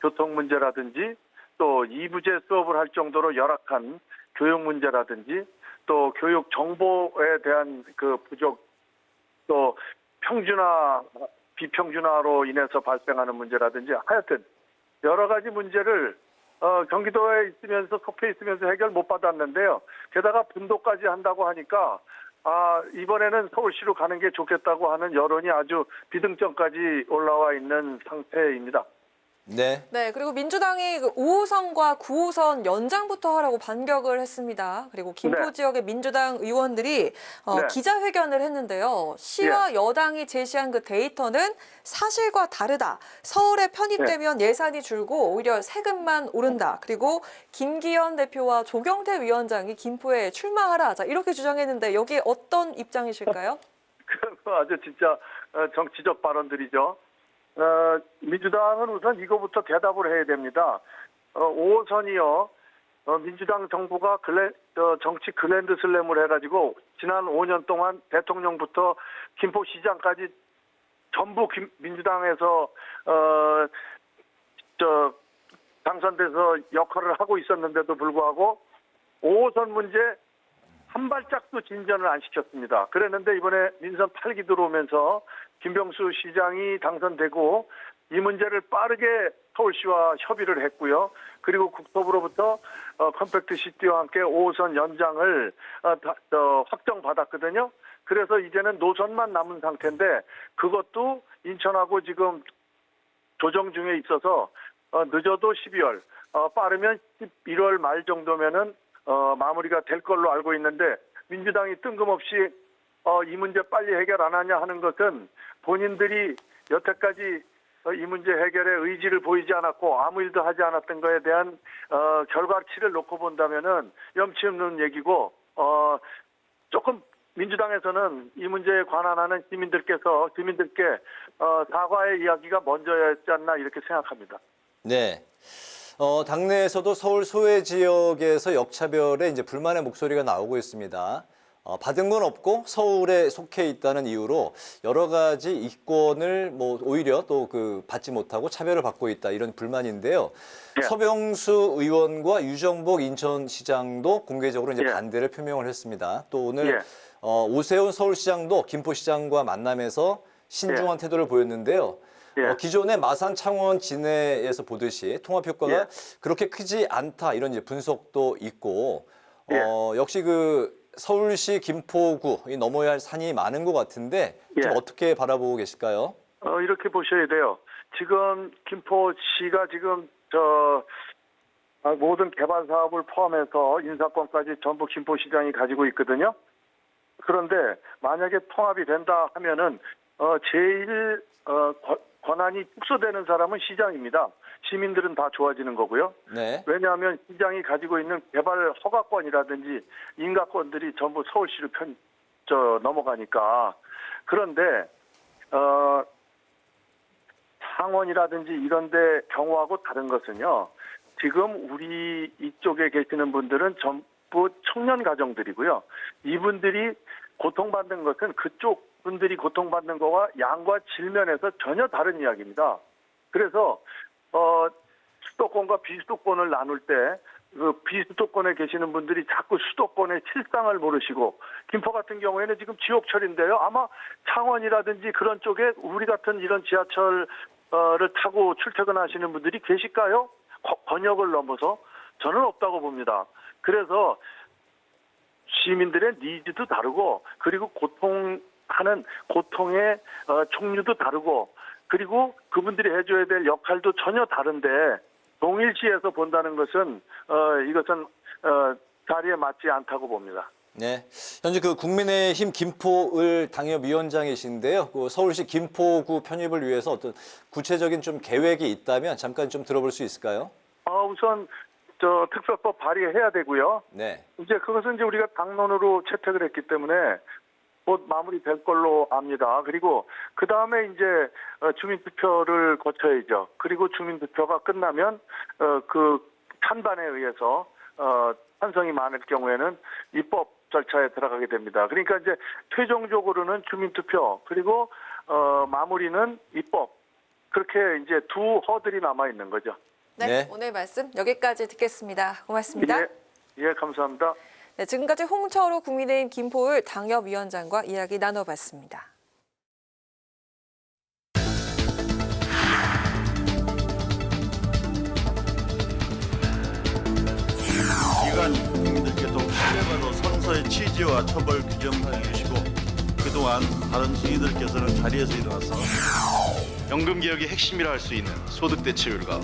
교통 문제라든지 또 2부제 수업을 할 정도로 열악한 교육 문제라든지 또 교육 정보에 대한 그 부족 또 평준화, 비평준화로 인해서 발생하는 문제라든지 하여튼 여러 가지 문제를 경기도에 있으면서 속해 있으면서 해결 못 받았는데요. 게다가 분도까지 한다고 하니까 이번에는 서울시로 가는 게 좋겠다고 하는 여론이 아주 비등점까지 올라와 있는 상태입니다. 네. 네, 그리고 민주당이 5호선과 9호선 연장부터 하라고 반격을 했습니다. 그리고 김포 지역의 민주당 의원들이 기자회견을 했는데요. 시와 여당이 제시한 그 데이터는 사실과 다르다. 서울에 편입되면 예산이 줄고 오히려 세금만 오른다. 그리고 김기현 대표와 조경태 위원장이 김포에 출마하라. 자, 이렇게 주장했는데 여기에 어떤 입장이실까요? 그건 아주 진짜 정치적 발언들이죠. 민주당은 우선 이거부터 대답을 해야 됩니다. 5호선이요. 민주당 정부가 정치 글랜드 슬램을 해가지고 지난 5년 동안 대통령부터 김포시장까지 전부 민주당에서 당선돼서 역할을 하고 있었는데도 불구하고 5호선 문제 한 발짝도 진전을 안 시켰습니다. 그랬는데 이번에 민선 8기 들어오면서 김병수 시장이 당선되고 이 문제를 빠르게 서울시와 협의를 했고요. 그리고 국토부로부터 컴팩트 시티와 함께 5호선 연장을 확정받았거든요. 그래서 이제는 노선만 남은 상태인데 그것도 인천하고 지금 조정 중에 있어서 늦어도 12월, 빠르면 11월 말 정도면은 마무리가 될 걸로 알고 있는데 민주당이 뜬금없이 이 문제 빨리 해결 안 하냐 하는 것은 본인들이 여태까지 이 문제 해결에 의지를 보이지 않았고 아무 일도 하지 않았던 것에 대한 결과치를 놓고 본다면은 염치 없는 얘기고 조금 민주당에서는 이 문제에 관한하는 주민들께 사과의 이야기가 먼저였지 않나 이렇게 생각합니다. 네. 당내에서도 서울 소외 지역에서 역차별에 이제 불만의 목소리가 나오고 있습니다. 받은 건 없고 서울에 속해 있다는 이유로 여러 가지 이권을 오히려 또 받지 못하고 차별을 받고 있다 이런 불만인데요. 서병수 의원과 유정복 인천시장도 공개적으로 이제 반대를 표명을 했습니다. 또 오늘 오세훈 서울시장도 김포시장과 만남에서 신중한 태도를 보였는데요. 기존의 마산, 창원, 진해에서 보듯이 통합 효과가 그렇게 크지 않다 이런 이제 분석도 있고 역시 서울시 김포구 넘어야 할 산이 많은 것 같은데 좀 어떻게 바라보고 계실까요? 이렇게 보셔야 돼요. 지금 김포시가 지금 모든 개발 사업을 포함해서 인사권까지 전부 김포시장이 가지고 있거든요. 그런데 만약에 통합이 된다 하면은 제일 권한이 축소되는 사람은 시장입니다. 시민들은 다 좋아지는 거고요. 네. 왜냐하면 시장이 가지고 있는 개발 허가권이라든지 인가권들이 전부 서울시로 넘어가니까. 그런데 창원이라든지 이런 데 경우하고 다른 것은요. 지금 우리 이쪽에 계시는 분들은 전부 청년 가정들이고요. 이분들이 고통받는 것은 그쪽 분들이 고통받는 거와 양과 질면에서 전혀 다른 이야기입니다. 그래서 수도권과 비수도권을 나눌 때 비수도권에 계시는 분들이 자꾸 수도권의 실상을 모르시고 김포 같은 경우에는 지금 지옥철인데요. 아마 창원이라든지 그런 쪽에 우리 같은 이런 지하철을 타고 출퇴근하시는 분들이 계실까요? 번역을 넘어서 저는 없다고 봅니다. 그래서 시민들의 니즈도 다르고 그리고 고통하는 고통의 종류도 다르고 그리고 그분들이 해줘야 될 역할도 전혀 다른데 동일시에서 본다는 것은 이것은 자리에 맞지 않다고 봅니다. 네, 현재 국민의힘 김포을 당협위원장이신데요. 서울시 김포구 편입을 위해서 어떤 구체적인 좀 계획이 있다면 잠깐 좀 들어볼 수 있을까요? 우선 특별법 발의해야 되고요. 네. 이제 그것은 이제 우리가 당론으로 채택을 했기 때문에 곧 마무리될 걸로 압니다. 그리고 그 다음에 이제 주민투표를 거쳐야죠. 그리고 주민투표가 끝나면 찬반에 의해서 찬성이 많을 경우에는 입법 절차에 들어가게 됩니다. 그러니까 이제 최종적으로는 주민투표 그리고 마무리는 입법 그렇게 이제 두 허들이 남아 있는 거죠. 네, 오늘 말씀 여기까지 듣겠습니다. 고맙습니다. 예, 감사합니다. 네, 지금까지 홍철호 국민의힘 김포을 당협위원장과 이야기 나눠봤습니다. 기관 국민들께도 신뢰받은 선서의 취지와 처벌 규정을 해주시고 그동안 다른 증인들께서는 자리에서 일어나서 연금개혁의 핵심이라 할 수 있는 소득 대체율과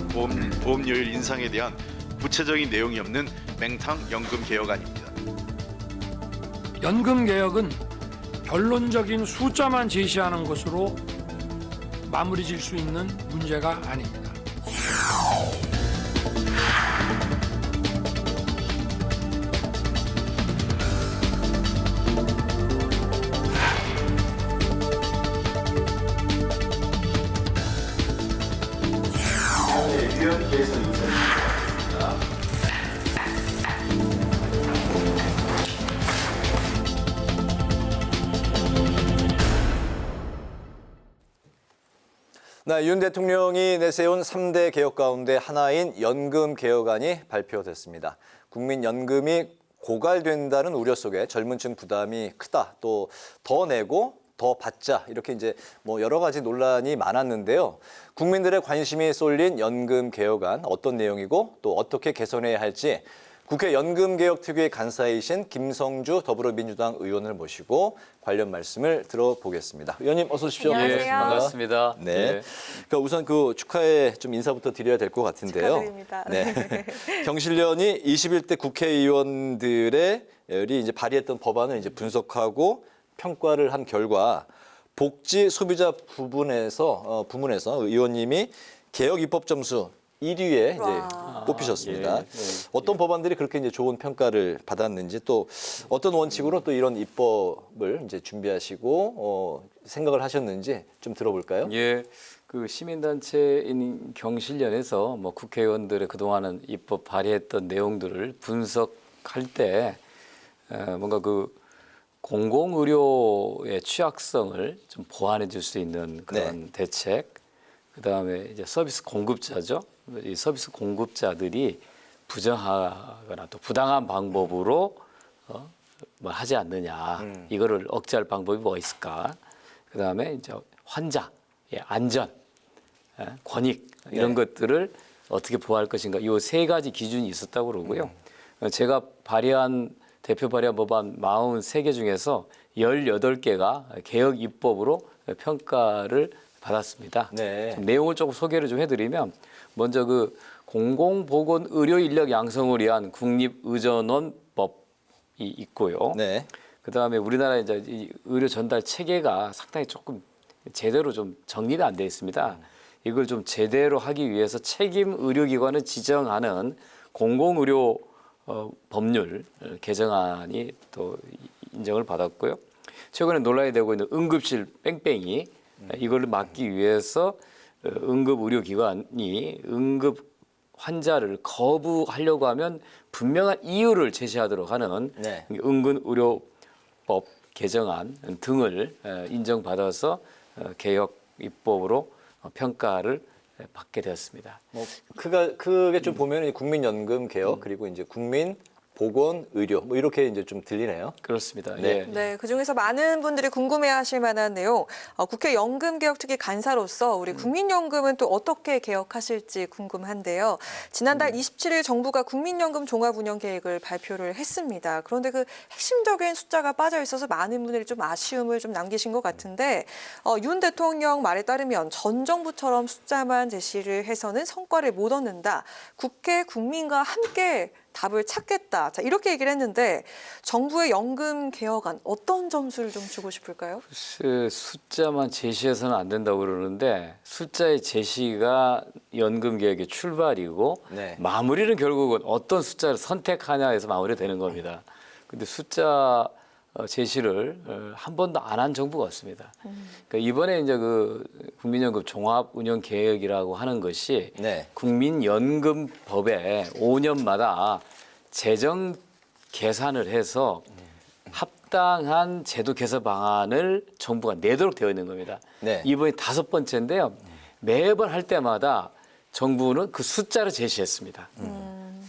보험료율 인상에 대한 구체적인 내용이 없는 맹탕 연금개혁안입니다. 연금개혁은 결론적인 숫자만 제시하는 것으로 마무리 질 수 있는 문제가 아닙니다. 네, 윤 대통령이 내세운 3대 개혁 가운데 하나인 연금 개혁안이 발표됐습니다. 국민연금이 고갈된다는 우려 속에 젊은 층 부담이 크다. 또 더 내고 더 받자. 이렇게 이제 여러 가지 논란이 많았는데요. 국민들의 관심이 쏠린 연금 개혁안 어떤 내용이고 또 어떻게 개선해야 할지 국회 연금개혁특위의 간사이신 김성주 더불어민주당 의원을 모시고 관련 말씀을 들어보겠습니다. 의원님 어서 오십시오. 안녕하세요. 반갑습니다. 네. 그러니까 우선 축하의 좀 인사부터 드려야 될 것 같은데요. 축하드립니다. 네. 경실련이 21대 국회의원들이 이제 발의했던 법안을 이제 분석하고 평가를 한 결과 복지 소비자 부문에서 의원님이 개혁 입법 점수 1위에 이제 뽑히셨습니다. 어떤 법안들이 그렇게 이제 좋은 평가를 받았는지 또 어떤 원칙으로 또 이런 입법을 이제 준비하시고 생각을 하셨는지 좀 들어볼까요? 예. 그 시민단체인 경실련에서 뭐 국회의원들의 그동안은 입법 발의했던 내용들을 분석할 때 뭔가 그 공공의료의 취약성을 좀 보완해 줄 수 있는 그런 대책, 그다음에 이제 서비스 공급자죠. 이 서비스 공급자들이 부정하거나 또 부당한 방법으로 뭐 하지 않느냐, 이거를 억제할 방법이 뭐가 있을까? 그다음에 이제 환자의 안전, 권익 이런 것들을 어떻게 보호할 것인가? 이 세 가지 기준이 있었다고 그러고요. 제가 대표 발의한 법안 43개 중에서 18개가 개혁 입법으로 평가를 받았습니다. 내용을 조금 소개를 좀 해드리면, 먼저 그 공공보건의료 인력 양성을 위한 국립의전원법이 있고요. 그다음에 우리나라 이제 이 의료 전달 체계가 상당히 조금 제대로 좀 정리가 안 돼 있습니다. 이걸 좀 제대로 하기 위해서 책임 의료기관을 지정하는 공공의료 법률 개정안이 또 인정을 받았고요. 최근에 논란이 되고 있는 응급실 뺑뺑이, 이걸 막기 위해서 응급의료기관이 응급 환자를 거부하려고 하면 분명한 이유를 제시하도록 하는 응급의료법 개정안 등을 인정받아서 개혁 입법으로 평가를 받게 되었습니다. 크게 좀 보면 국민연금 개혁 그리고 이제 국민 보건, 의료 뭐 이렇게 이제 좀 들리네요. 그렇습니다. 네, 그중에서 많은 분들이 궁금해하실 만한 내용, 국회 연금개혁특위 간사로서 우리 국민연금은 또 어떻게 개혁하실지 궁금한데요. 지난달 27일 정부가 국민연금 종합운영계획을 발표를 했습니다. 그런데 그 핵심적인 숫자가 빠져 있어서 많은 분들이 좀 아쉬움을 좀 남기신 것 같은데, 윤 대통령 말에 따르면 전 정부처럼 숫자만 제시를 해서는 성과를 못 얻는다. 국회 국민과 함께 답을 찾겠다. 자, 이렇게 얘기를 했는데 정부의 연금 개혁안 어떤 점수를 좀 주고 싶을까요? 숫자만 제시해서는 안 된다고 그러는데, 숫자의 제시가 연금 개혁의 출발이고 마무리는 결국은 어떤 숫자를 선택하냐에서 마무리되는 겁니다. 근데 숫자 제시를 한 번도 안 한 정부가 없습니다. 그러니까 이번에 이제 그 국민연금 종합운영개혁이라고 하는 것이 국민연금법에 5년마다 재정 계산을 해서 합당한 제도 개선 방안을 정부가 내도록 되어 있는 겁니다. 이번이 5번째인데요. 매번 할 때마다 정부는 그 숫자를 제시했습니다.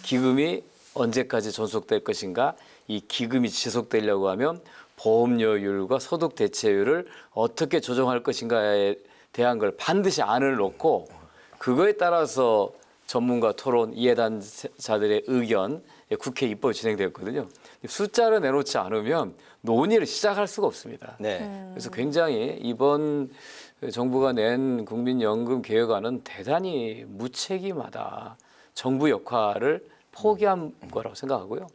기금이 언제까지 존속될 것인가, 이 기금이 지속되려고 하면 보험료율과 소득 대체율을 어떻게 조정할 것인가에 대한 걸 반드시 안을 놓고, 그거에 따라서 전문가 토론, 이해단자들의 의견, 국회 입법이 진행되었거든요. 숫자를 내놓지 않으면 논의를 시작할 수가 없습니다. 그래서 굉장히 이번 정부가 낸 국민연금 개혁안은 대단히 무책임하다. 정부 역할을 포기한 거라고 생각하고요.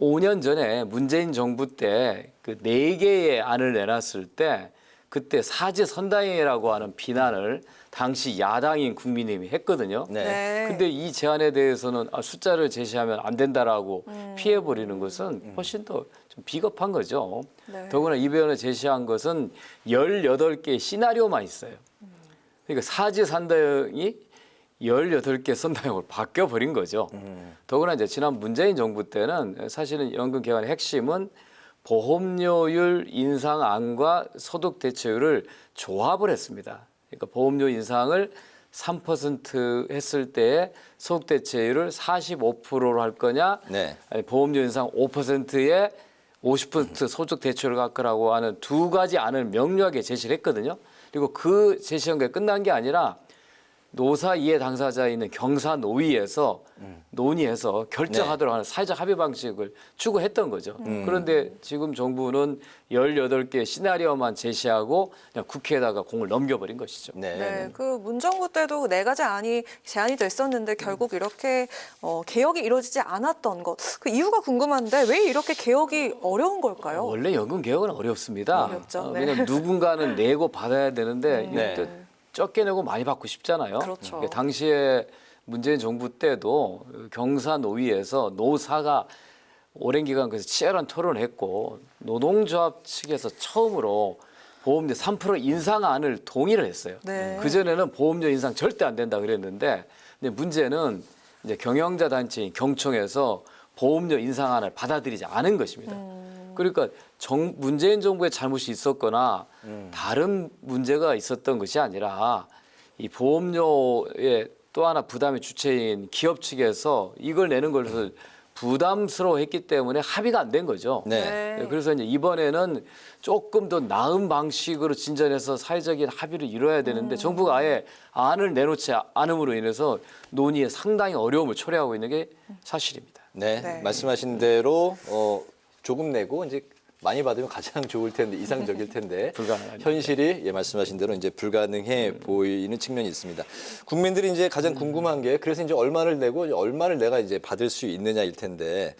5년 전에 문재인 정부 때 그 4개의 안을 내놨을 때 그때 사지선다행이라고 하는 비난을 당시 야당인 국민의힘이 했거든요. 근데 이 제안에 대해서는 숫자를 제시하면 안 된다라고 피해버리는 것은 훨씬 더 좀 비겁한 거죠. 더구나 이번에 제시한 것은 18개의 시나리오만 있어요. 그러니까 사지선다행이 18개 선다형으로 바뀌어버린 거죠. 더구나 이제 지난 문재인 정부 때는 사실은 연금 개혁의 핵심은 보험료율 인상안과 소득 대체율을 조합을 했습니다. 그러니까 보험료 인상을 3% 했을 때 소득 대체율을 45%로 할 거냐, 아니 보험료 인상 5%에 50% 소득 대체율을 갈 거라고 하는 두 가지 안을 명료하게 제시를 했거든요. 그리고 그 제시한 게 끝난 게 아니라 노사 이해 당사자에 있는 경사노위에서 논의해서 결정하도록 하는 사회적 합의 방식을 추구했던 거죠. 그런데 지금 정부는 18개 시나리오만 제시하고 그냥 국회에다가 공을 넘겨버린 것이죠. 그 문정부 때도 4가지 안이 제안이 됐었는데 결국 이렇게 개혁이 이루어지지 않았던 것. 그 이유가 궁금한데 왜 이렇게 개혁이 어려운 걸까요? 원래 연금 개혁은 어렵습니다. 어렵죠. 왜냐하면 누군가는 내고 받아야 되는데 적게 내고 많이 받고 싶잖아요. 그렇죠. 당시에 문재인 정부 때도 경사노위에서 노사가 오랜 기간 그래서 치열한 토론을 했고 노동조합 측에서 처음으로 보험료 3% 인상안을 동의를 했어요. 네. 그전에는 보험료 인상 절대 안 된다 그랬는데 근데 문제는 이제 경영자 단체인 경총에서 보험료 인상안을 받아들이지 않은 것입니다. 그러니까 문재인 정부의 잘못이 있었거나 다른 문제가 있었던 것이 아니라 이 보험료의 또 하나 부담의 주체인 기업 측에서 이걸 내는 것을 부담스러워했기 때문에 합의가 안 된 거죠. 네. 그래서 이제 이번에는 조금 더 나은 방식으로 진전해서 사회적인 합의를 이뤄야 되는데 정부가 아예 안을 내놓지 않음으로 인해서 논의에 상당히 어려움을 초래하고 있는 게 사실입니다. 네, 말씀하신 대로 조금 내고 이제 많이 받으면 가장 좋을 텐데 이상적일 텐데 현실이 말씀하신 대로 이제 불가능해 보이는 측면이 있습니다. 국민들이 이제 가장 궁금한 게 그래서 이제 얼마를 내고 얼마를 내가 이제 받을 수 있느냐일 텐데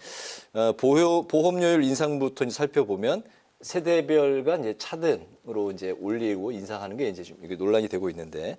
보험료율 인상부터 이제 살펴보면 세대별과 이제 차등으로 이제 올리고 인상하는 게 이제 좀 이게 논란이 되고 있는데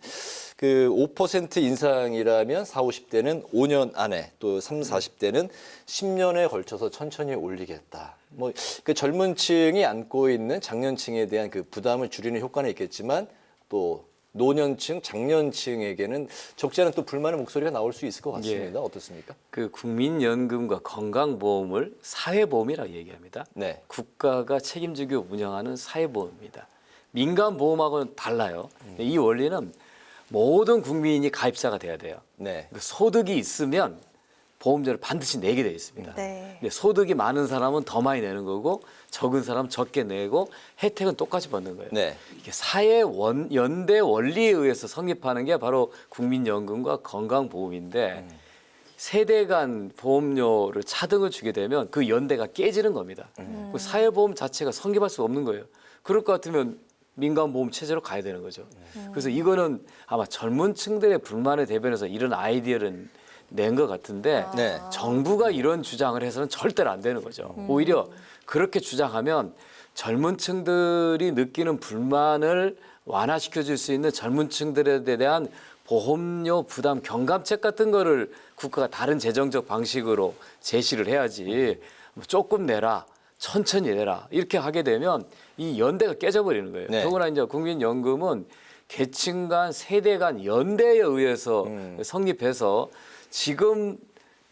그 5% 인상이라면 40, 50대는 5년 안에 또 30, 40대는 10년에 걸쳐서 천천히 올리겠다. 뭐 그 젊은 층이 안고 있는 장년층에 대한 그 부담을 줄이는 효과는 있겠지만 또 노년층, 장년층에게는 적지 않은 또 불만의 목소리가 나올 수 있을 것 같습니다. 어떻습니까? 그 국민연금과 건강보험을 사회보험이라고 얘기합니다. 네. 국가가 책임지고 운영하는 사회보험입니다. 민간보험하고는 달라요. 이 원리는 모든 국민이 가입자가 돼야 돼요. 네. 소득이 있으면 보험료를 반드시 내게 되어 있습니다. 네. 근데 소득이 많은 사람은 더 많이 내는 거고 적은 사람은 적게 내고 혜택은 똑같이 받는 거예요. 네. 이게 사회 연대 원리에 의해서 성립하는 게 바로 국민연금과 건강보험인데 세대 간 보험료를 차등을 주게 되면 그 연대가 깨지는 겁니다. 그 사회보험 자체가 성립할 수 없는 거예요. 그럴 것 같으면 민간보험 체제로 가야 되는 거죠. 그래서 이거는 아마 젊은 층들의 불만을 대변해서 이런 아이디어를 낸 것 같은데 네. 정부가 이런 주장을 해서는 절대로 안 되는 거죠. 오히려 그렇게 주장하면 젊은 층들이 느끼는 불만을 완화시켜 줄 수 있는 젊은 층들에 대한 보험료 부담 경감책 같은 거를 국가가 다른 재정적 방식으로 제시를 해야지 조금 내라, 천천히 내라 이렇게 하게 되면 이 연대가 깨져버리는 거예요. 네. 더구나 이제 국민연금은 계층 간 세대 간 연대에 의해서 성립해서 지금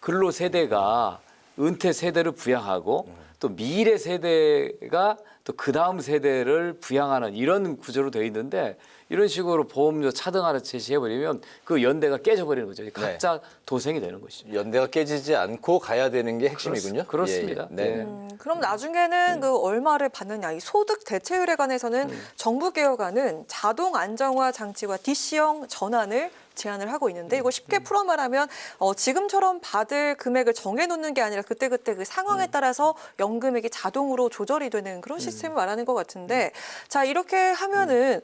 근로 세대가 은퇴 세대를 부양하고 또 미래 세대가 또 그 다음 세대를 부양하는 이런 구조로 되어 있는데 이런 식으로 보험료 차등하는 제시해버리면 그 연대가 깨져버리는 거죠. 각자 도생이 되는 것이죠. 연대가 깨지지 않고 가야 되는 게 핵심이군요. 그렇습니다. 예, 예. 네. 그럼 나중에는 그 얼마를 받느냐, 이 소득 대체율에 관해서는 정부 개혁안은 자동 안정화 장치와 DC형 전환을 제안을 하고 있는데 이거 쉽게 풀어 말하면 지금처럼 받을 금액을 정해놓는 게 아니라 그때그때 그 상황에 따라서 연금액이 자동으로 조절이 되는 그런 시스템을 말하는 것 같은데 자 이렇게 하면은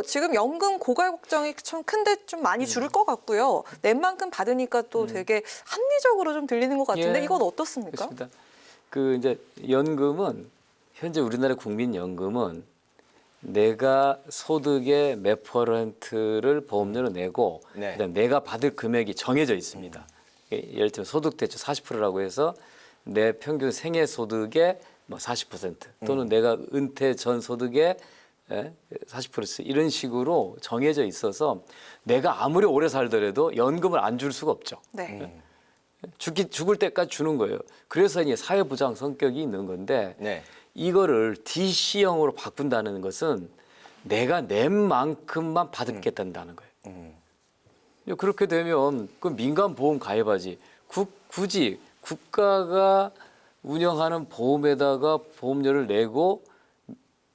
지금 연금 고갈 걱정이 좀 큰데 좀 많이 줄을 것 같고요. 낸 만큼 받으니까 또 되게 합리적으로 좀 들리는 것 같은데 예, 이건 어떻습니까? 그렇습니다. 그 이제 연금은 현재 우리나라 국민연금은 내가 소득의 몇 %를 보험료로 내고 네. 그다음에 내가 받을 금액이 정해져 있습니다. 예를 들면 소득 대출 40%라고 해서 내 평균 생애 소득의 뭐 40% 또는 내가 은퇴 전 소득의 40% 이런 식으로 정해져 있어서 내가 아무리 오래 살더라도 연금을 안 줄 수가 없죠. 네. 죽을 때까지 주는 거예요. 그래서 이제 사회보장 성격이 있는 건데 네. 이거를 DC형으로 바꾼다는 것은 내가 낸 만큼만 받겠다는 거예요. 그렇게 되면 그 민간 보험 가입하지. 굳이 국가가 운영하는 보험에다가 보험료를 내고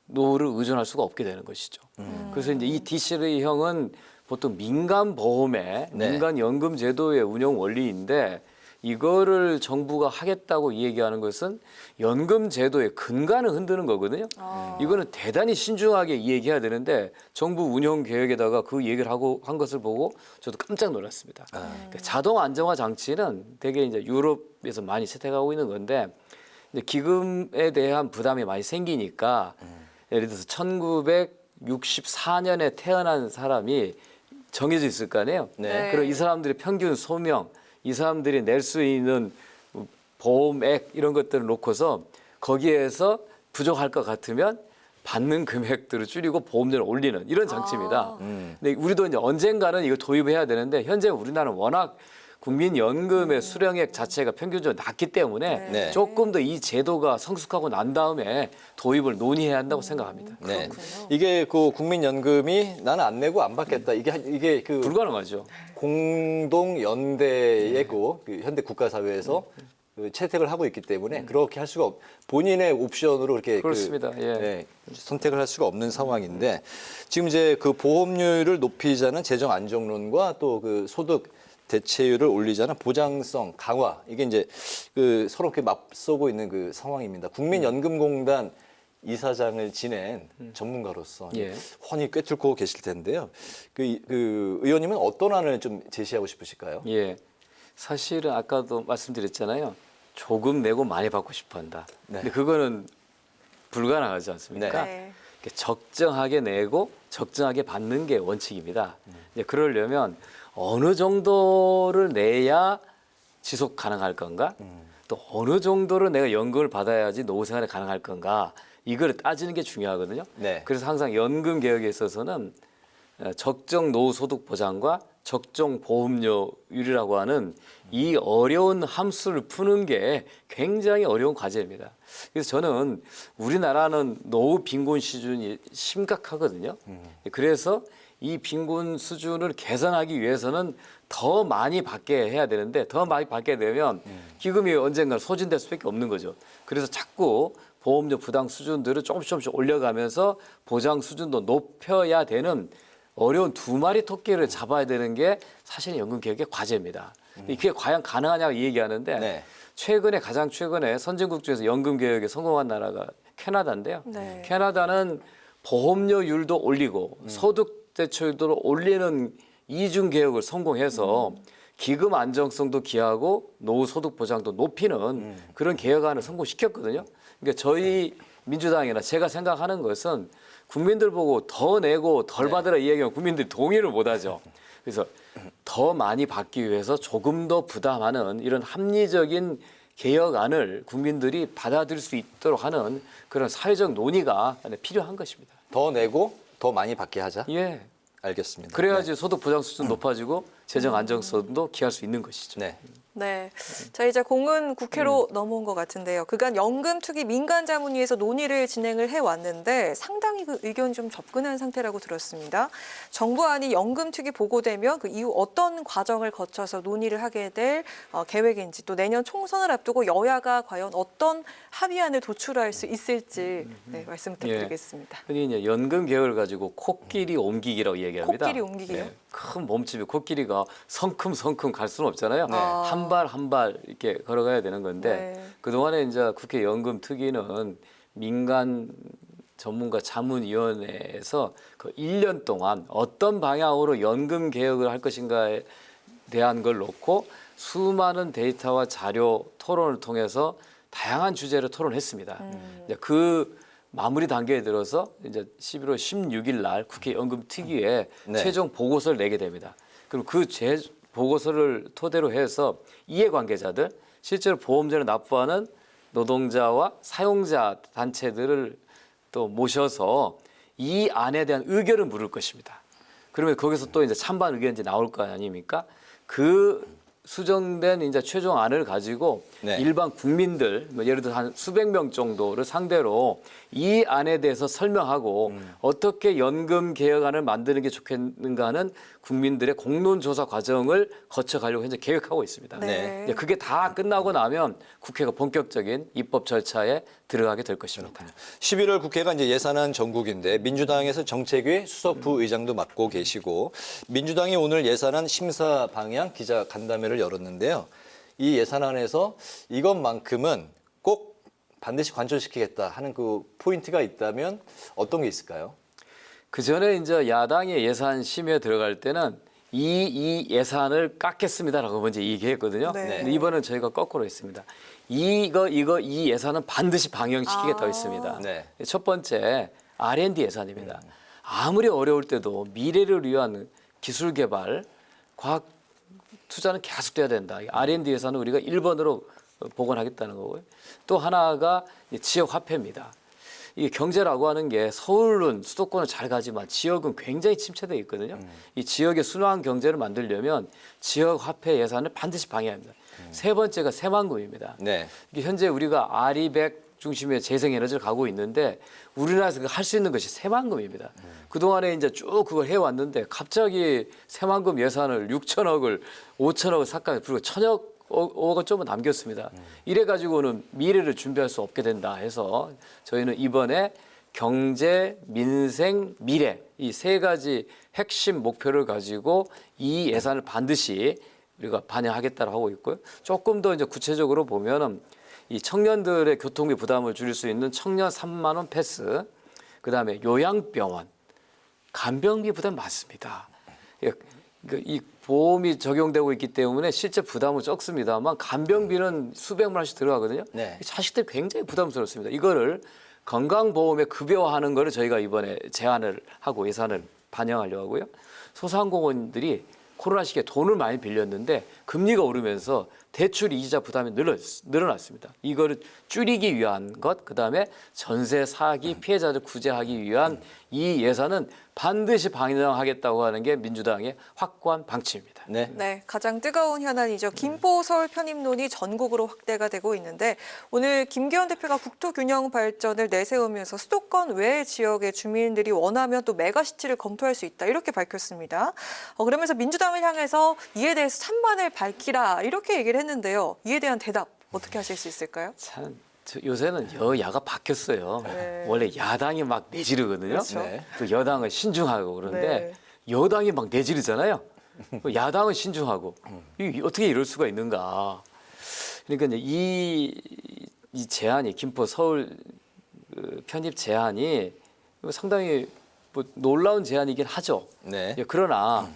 노후를 의존할 수가 없게 되는 것이죠. 그래서 이제 이 DC형은 보통 민간 보험의 네. 민간 연금 제도의 운영 원리인데 이거를 정부가 하겠다고 얘기하는 것은 연금 제도의 근간을 흔드는 거거든요. 이거는 대단히 신중하게 얘기해야 되는데 정부 운영 계획에다가 그 얘기를 하고 한 것을 보고 저도 깜짝 놀랐습니다. 그러니까 자동 안정화 장치는 되게 이제 유럽에서 많이 채택하고 있는 건데 이제 기금에 대한 부담이 많이 생기니까 예를 들어서 1964년에 태어난 사람이 정해져 있을 거 아니에요. 네. 그럼 이 사람들의 평균 소명, 이 사람들이 낼 수 있는 보험액 이런 것들을 놓고서 거기에서 부족할 것 같으면 받는 금액들을 줄이고 보험료를 올리는 이런 장치입니다. 근데 우리도 이제 언젠가는 이거 도입해야 되는데 현재 우리나라는 워낙 국민연금의 수령액 자체가 평균적으로 낮기 때문에 네. 조금 더 이 제도가 성숙하고 난 다음에 도입을 논의해야 한다고 생각합니다. 네. 이게 그 국민연금이 나는 안 내고 안 받겠다. 이게 그 불가능하죠. 공동 연대의 그 현대 국가사회에서 그 채택을 하고 있기 때문에 그렇게 할 수가 본인의 옵션으로 이렇게 그렇습니다. 선택을 할 수가 없는 상황인데 지금 이제 그 보험료를 높이자는 재정 안정론과 또 그 소득 대체율을 올리자는 보장성 강화 이게 이제 그 서로 이렇게 맞서고 있는 그 상황입니다. 국민연금공단 이사장을 지낸 전문가로서 훤히 꿰뚫고 계실 텐데요. 그 의원님은 어떤 안을 좀 제시하고 싶으실까요? 예, 사실은 아까도 말씀드렸잖아요. 조금 내고 많이 받고 싶어한다. 근데 그거는 불가능하지 않습니까? 적정하게 내고 적정하게 받는 게 원칙입니다. 이제 그러려면 어느 정도를 내야 지속 가능할 건가? 또 어느 정도를 내가 연금을 받아야지 노후 생활이 가능할 건가? 이걸 따지는 게 중요하거든요. 그래서 항상 연금 개혁에 있어서는 적정 노후 소득 보장과 적정 보험료율이라고 하는 이 어려운 함수를 푸는 게 굉장히 어려운 과제입니다. 그래서 저는 우리나라는 노후 빈곤 수준이 심각하거든요. 그래서 이 빈곤 수준을 개선하기 위해서는 더 많이 받게 해야 되는데 더 많이 받게 되면 기금이 언젠가 소진될 수밖에 없는 거죠. 그래서 자꾸 보험료 부담 수준들을 조금씩 올려가면서 보장 수준도 높여야 되는 어려운 두 마리 토끼를 잡아야 되는 게 사실 연금 개혁의 과제입니다. 이게 과연 가능하냐고 이 얘기하는데 가장 최근에 선진국 중에서 연금 개혁에 성공한 나라가 캐나다인데요. 캐나다는 보험료율도 올리고 소득 대체율도 올리는 이중 개혁을 성공해서 기금 안정성도 기하고 노후 소득 보장도 높이는 그런 개혁안을 성공시켰거든요. 그러니까 저희 민주당이나 제가 생각하는 것은 국민들 보고 더 내고 덜 받으라 이 얘기하면 국민들이 동의를 못하죠. 그래서 더 많이 받기 위해서 조금 더 부담하는 이런 합리적인 개혁안을 국민들이 받아들일 수 있도록 하는 그런 사회적 논의가 필요한 것입니다. 더 내고 더 많이 받게 하자. 예. 알겠습니다. 그래야지 소득 보장 수준 높아지고 재정 안정성도 기할 수 있는 것이죠. 네. 자, 이제 공은 국회로 넘어온 것 같은데요. 그간 연금 투기 민간 자문위에서 논의를 진행을 해왔는데 상당히 그 의견이 좀 접근한 상태라고 들었습니다. 정부안이 연금 투기 보고되면 그 이후 어떤 과정을 거쳐서 논의를 하게 될 계획인지 또 내년 총선을 앞두고 여야가 과연 어떤 합의안을 도출할 수 있을지 말씀 부탁드리겠습니다. 흔히 이제 연금 개혁을 가지고 코끼리 옮기기라고 얘기합니다. 코끼리 옮기기요? 큰 몸집의 코끼리가 성큼성큼 갈 수는 없잖아요. 한 발 한 발 이렇게 걸어가야 되는 건데 그동안에 이제 국회 연금 특위는 민간 전문가 자문위원회에서 그 1년 동안 어떤 방향으로 연금 개혁을 할 것인가에 대한 걸 놓고 수많은 데이터와 자료 토론을 통해서 다양한 주제로 토론했습니다. 이제 그 마무리 단계에 들어서 이제 11월 16일 날 국회 연금 특위에 최종 보고서를 내게 됩니다. 그럼 그 보고서를 토대로 해서 이해관계자들, 실제로 보험료를 납부하는 노동자와 사용자 단체들을 또 모셔서 이 안에 대한 의견을 물을 것입니다. 그러면 거기서 또 이제 찬반 의견이 나올 거 아닙니까? 그 수정된 이제 최종안을 가지고 일반 국민들, 예를 들어 한 수백 명 정도를 상대로 이 안에 대해서 설명하고 어떻게 연금 개혁안을 만드는 게 좋겠는가 하는 국민들의 공론조사 과정을 거쳐가려고 현재 계획하고 있습니다. 이제 그게 다 끝나고 나면 국회가 본격적인 입법 절차에 들어가게 될 것입니다. 11월 국회가 이제 예산안 전국인데 민주당에서 정책위 수석부 의장도 맡고 계시고 민주당이 오늘 예산안 심사 방향 기자 간담회를 열었는데요. 이 예산안에서 이것만큼은 꼭 반드시 관철시키겠다 하는 그 포인트가 있다면 어떤 게 있을까요? 그 전에 이제 야당의 예산 심의에 들어갈 때는 이 예산을 깎겠습니다라고 먼저 얘기했거든요. 근데 이번은 저희가 거꾸로 했습니다. 이 예산은 반드시 방영시키겠다고 했습니다. 첫 번째 R&D 예산입니다. 아무리 어려울 때도 미래를 위한 기술 개발, 과학 투자는 계속돼야 된다. R&D 예산은 우리가 1번으로 복원하겠다는 거고요. 또 하나가 지역 화폐입니다. 이게 경제라고 하는 게 서울은 수도권은 잘 가지만 지역은 굉장히 침체되어 있거든요. 이 지역의 순환 경제를 만들려면 지역 화폐 예산을 반드시 방해합니다. 세 번째가 새만금입니다. 네. 이게 현재 우리가 아리백 중심의 재생에너지를 가고 있는데 우리나라에서 할 수 있는 것이 새만금입니다. 그동안에 이제 쭉 그걸 해왔는데 갑자기 새만금 예산을 6천억을 5천억을 삭감, 그리고 1,000억은 좀 남겼습니다. 이래가지고는 미래를 준비할 수 없게 된다 해서 저희는 이번에 경제, 민생, 미래 이 세 가지 핵심 목표를 가지고 이 예산을 반드시 우리가 반영하겠다고 하고 있고요. 조금 더 이제 구체적으로 보면은 이 청년들의 교통비 부담을 줄일 수 있는 청년 3만 원 패스, 그다음에 요양병원, 간병비 부담 많습니다. 이 보험이 적용되고 있기 때문에 실제 부담은 적습니다만 간병비는 수백만 원씩 들어가거든요. 네. 자식들 굉장히 부담스럽습니다. 이거를 건강보험에 급여화하는 거를 저희가 이번에 제안을 하고 예산을 반영하려고 하고요. 소상공인들이 코로나 시기에 돈을 많이 빌렸는데 금리가 오르면서 대출 이자 부담이 늘어났습니다. 이거를 줄이기 위한 것, 그다음에 전세 사기 피해자들 구제하기 위한 이 예산은 반드시 반영하겠다고 하는 게 민주당의 확고한 방침입니다. 네. 네, 가장 뜨거운 현안이죠. 김포 서울 편입론이 전국으로 확대가 되고 있는데 오늘 김기현 대표가 국토균형 발전을 내세우면서 수도권 외 지역의 주민들이 원하면 또 메가시티를 검토할 수 있다 이렇게 밝혔습니다. 그러면서 민주당을 향해서 이에 대해서 찬반을 밝히라 이렇게 얘기를 했는데요. 이에 대한 대답 어떻게 하실 수 있을까요? 참 요새는 여야가 바뀌었어요. 네. 원래 야당이 막 내지르거든요. 그렇죠. 네. 또 여당은 신중하고 그런데 네. 여당이 막 내지르잖아요. 야당은 신중하고 어떻게 이럴 수가 있는가. 그러니까 이제 이 제안이 김포 서울 편입 제안이 상당히 뭐 놀라운 제안이긴 하죠. 네. 그러나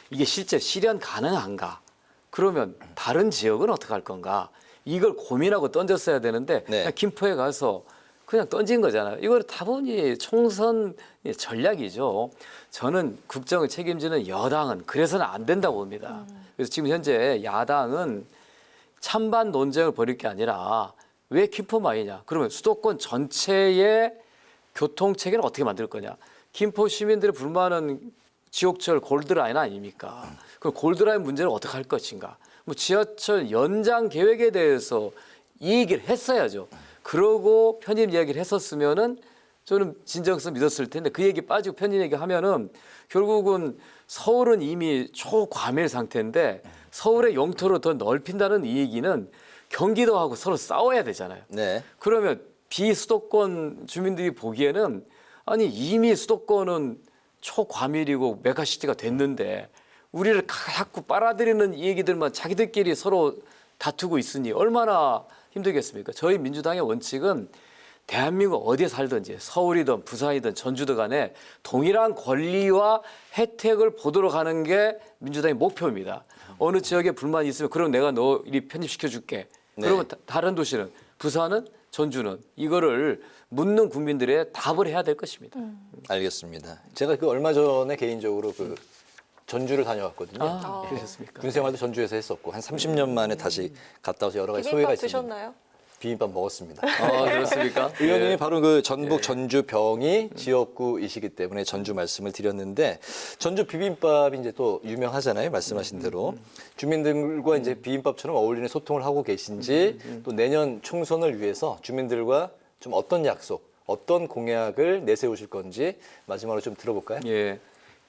이게 실제 실현 가능한가? 그러면 다른 지역은 어떻게 할 건가? 이걸 고민하고 던졌어야 되는데 네. 그냥 김포에 가서 그냥 던진 거잖아요. 이걸 다분히 총선 전략이죠. 저는 국정을 책임지는 여당은 그래서는 안 된다고 봅니다. 그래서 지금 현재 야당은 찬반 논쟁을 벌일 게 아니라 왜 김포만이냐. 그러면 수도권 전체의 교통체계는 어떻게 만들 거냐. 김포 시민들의 불만은 지옥철 골드라인 아닙니까? 그럼 골드라인 문제를 어떻게 할 것인가? 뭐 지하철 연장 계획에 대해서 이 얘기를 했어야죠. 그러고 편입 이야기를 했었으면은 저는 진정성 믿었을 텐데 그 얘기 빠지고 편입 얘기하면은 결국은 서울은 이미 초과밀 상태인데 서울의 영토를 더 넓힌다는 이 얘기는 경기도하고 서로 싸워야 되잖아요. 네. 그러면 비수도권 주민들이 보기에는 아니 이미 수도권은 초과밀이고 메가시티가 됐는데 우리를 자꾸 빨아들이는 이 얘기들만 자기들끼리 서로 다투고 있으니 얼마나 힘들겠습니까? 저희 민주당의 원칙은 대한민국 어디에 살든지 서울이든 부산이든 전주든 간에 동일한 권리와 혜택을 보도록 하는 게 민주당의 목표입니다. 어느 지역에 불만이 있으면 그럼 내가 너 이리 편입시켜 줄게. 그러면 다른 도시는 부산은 전주는 이거를 묻는 국민들의 답을 해야 될 것입니다. 알겠습니다. 제가 그 얼마 전에 개인적으로 그 전주를 다녀왔거든요. 그러셨습니까? 군 생활도 전주에서 했었고 한 30년 만에 다시 갔다 와서 여러 가지 소회가 비빔밥 있습니다. 드셨나요? 비빔밥 먹었습니다. 그렇습니까? 의원님이 바로 그 전북 전주 병이 지역구이시기 때문에 전주 말씀을 드렸는데 전주 비빔밥이 이제 또 유명하잖아요. 말씀하신 대로 주민들과 이제 비빔밥처럼 어울리는 소통을 하고 계신지 또 내년 총선을 위해서 주민들과 좀 어떤 약속, 어떤 공약을 내세우실 건지 마지막으로 좀 들어볼까요? 예,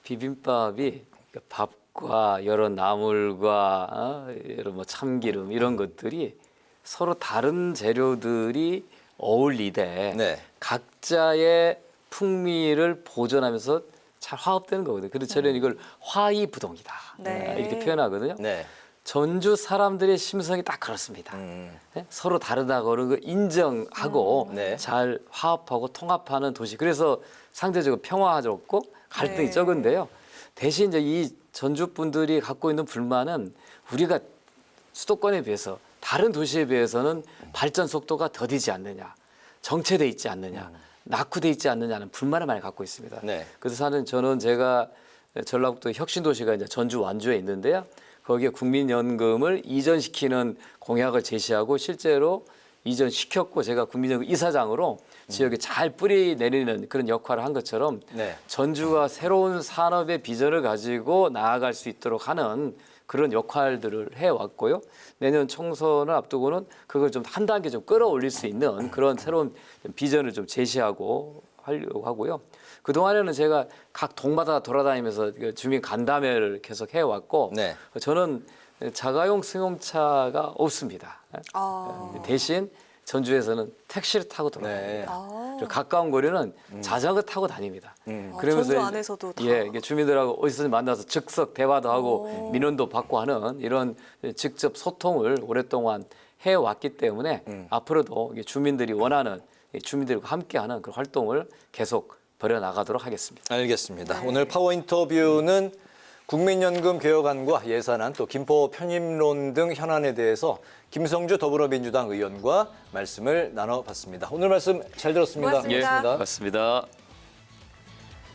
비빔밥이 밥과 여러 나물과 여러 뭐 참기름 이런 것들이 서로 다른 재료들이 어울리되 각자의 풍미를 보존하면서 잘 화합되는 거거든요. 그래서 저는 이걸 화이부동이다 이렇게 표현하거든요. 전주 사람들의 심성이 딱 그렇습니다. 서로 다르다고 그런 거 인정하고 잘 화합하고 통합하는 도시. 그래서 상대적으로 평화롭고 갈등이 적은데요. 대신 이제 이 전주 분들이 갖고 있는 불만은 우리가 수도권에 비해서 다른 도시에 비해서는 발전 속도가 더디지 않느냐, 정체돼 있지 않느냐, 낙후돼 있지 않느냐는 불만을 많이 갖고 있습니다. 그래서 저는 제가 전라북도 혁신도시가 이제 전주 완주에 있는데요. 거기에 국민연금을 이전시키는 공약을 제시하고 실제로 이전시켰고 제가 국민연금 이사장으로 지역에 잘 뿌리 내리는 그런 역할을 한 것처럼 네. 전주가 새로운 산업의 비전을 가지고 나아갈 수 있도록 하는 그런 역할들을 해왔고요. 내년 총선을 앞두고는 그걸 좀 한 단계 좀 끌어올릴 수 있는 그런 새로운 비전을 좀 제시하고 하려고 하고요. 그동안에는 제가 각 동마다 돌아다니면서 주민 간담회를 계속 해왔고 네. 저는 자가용 승용차가 없습니다. 대신 전주에서는 택시를 타고 돌아다닙니다. 그리고 가까운 거리는 자전거 타고 다닙니다. 전주 안에서도 다. 예, 이게 주민들하고 어디서 만나서 즉석 대화도 하고 민원도 받고 하는 이런 직접 소통을 오랫동안 해왔기 때문에 앞으로도 주민들이 원하는 주민들과 함께하는 그런 활동을 계속 벌여나가도록 하겠습니다. 알겠습니다. 오늘 파워 인터뷰는 국민연금 개혁안과 예산안 또 김포 편입론 등 현안에 대해서 김성주 더불어민주당 의원과 말씀을 나눠봤습니다. 오늘 말씀 잘 들었습니다. 고맙습니다. 고맙습니다.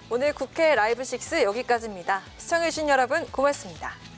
오늘 국회 라이브 6 여기까지입니다. 시청해주신 여러분 고맙습니다.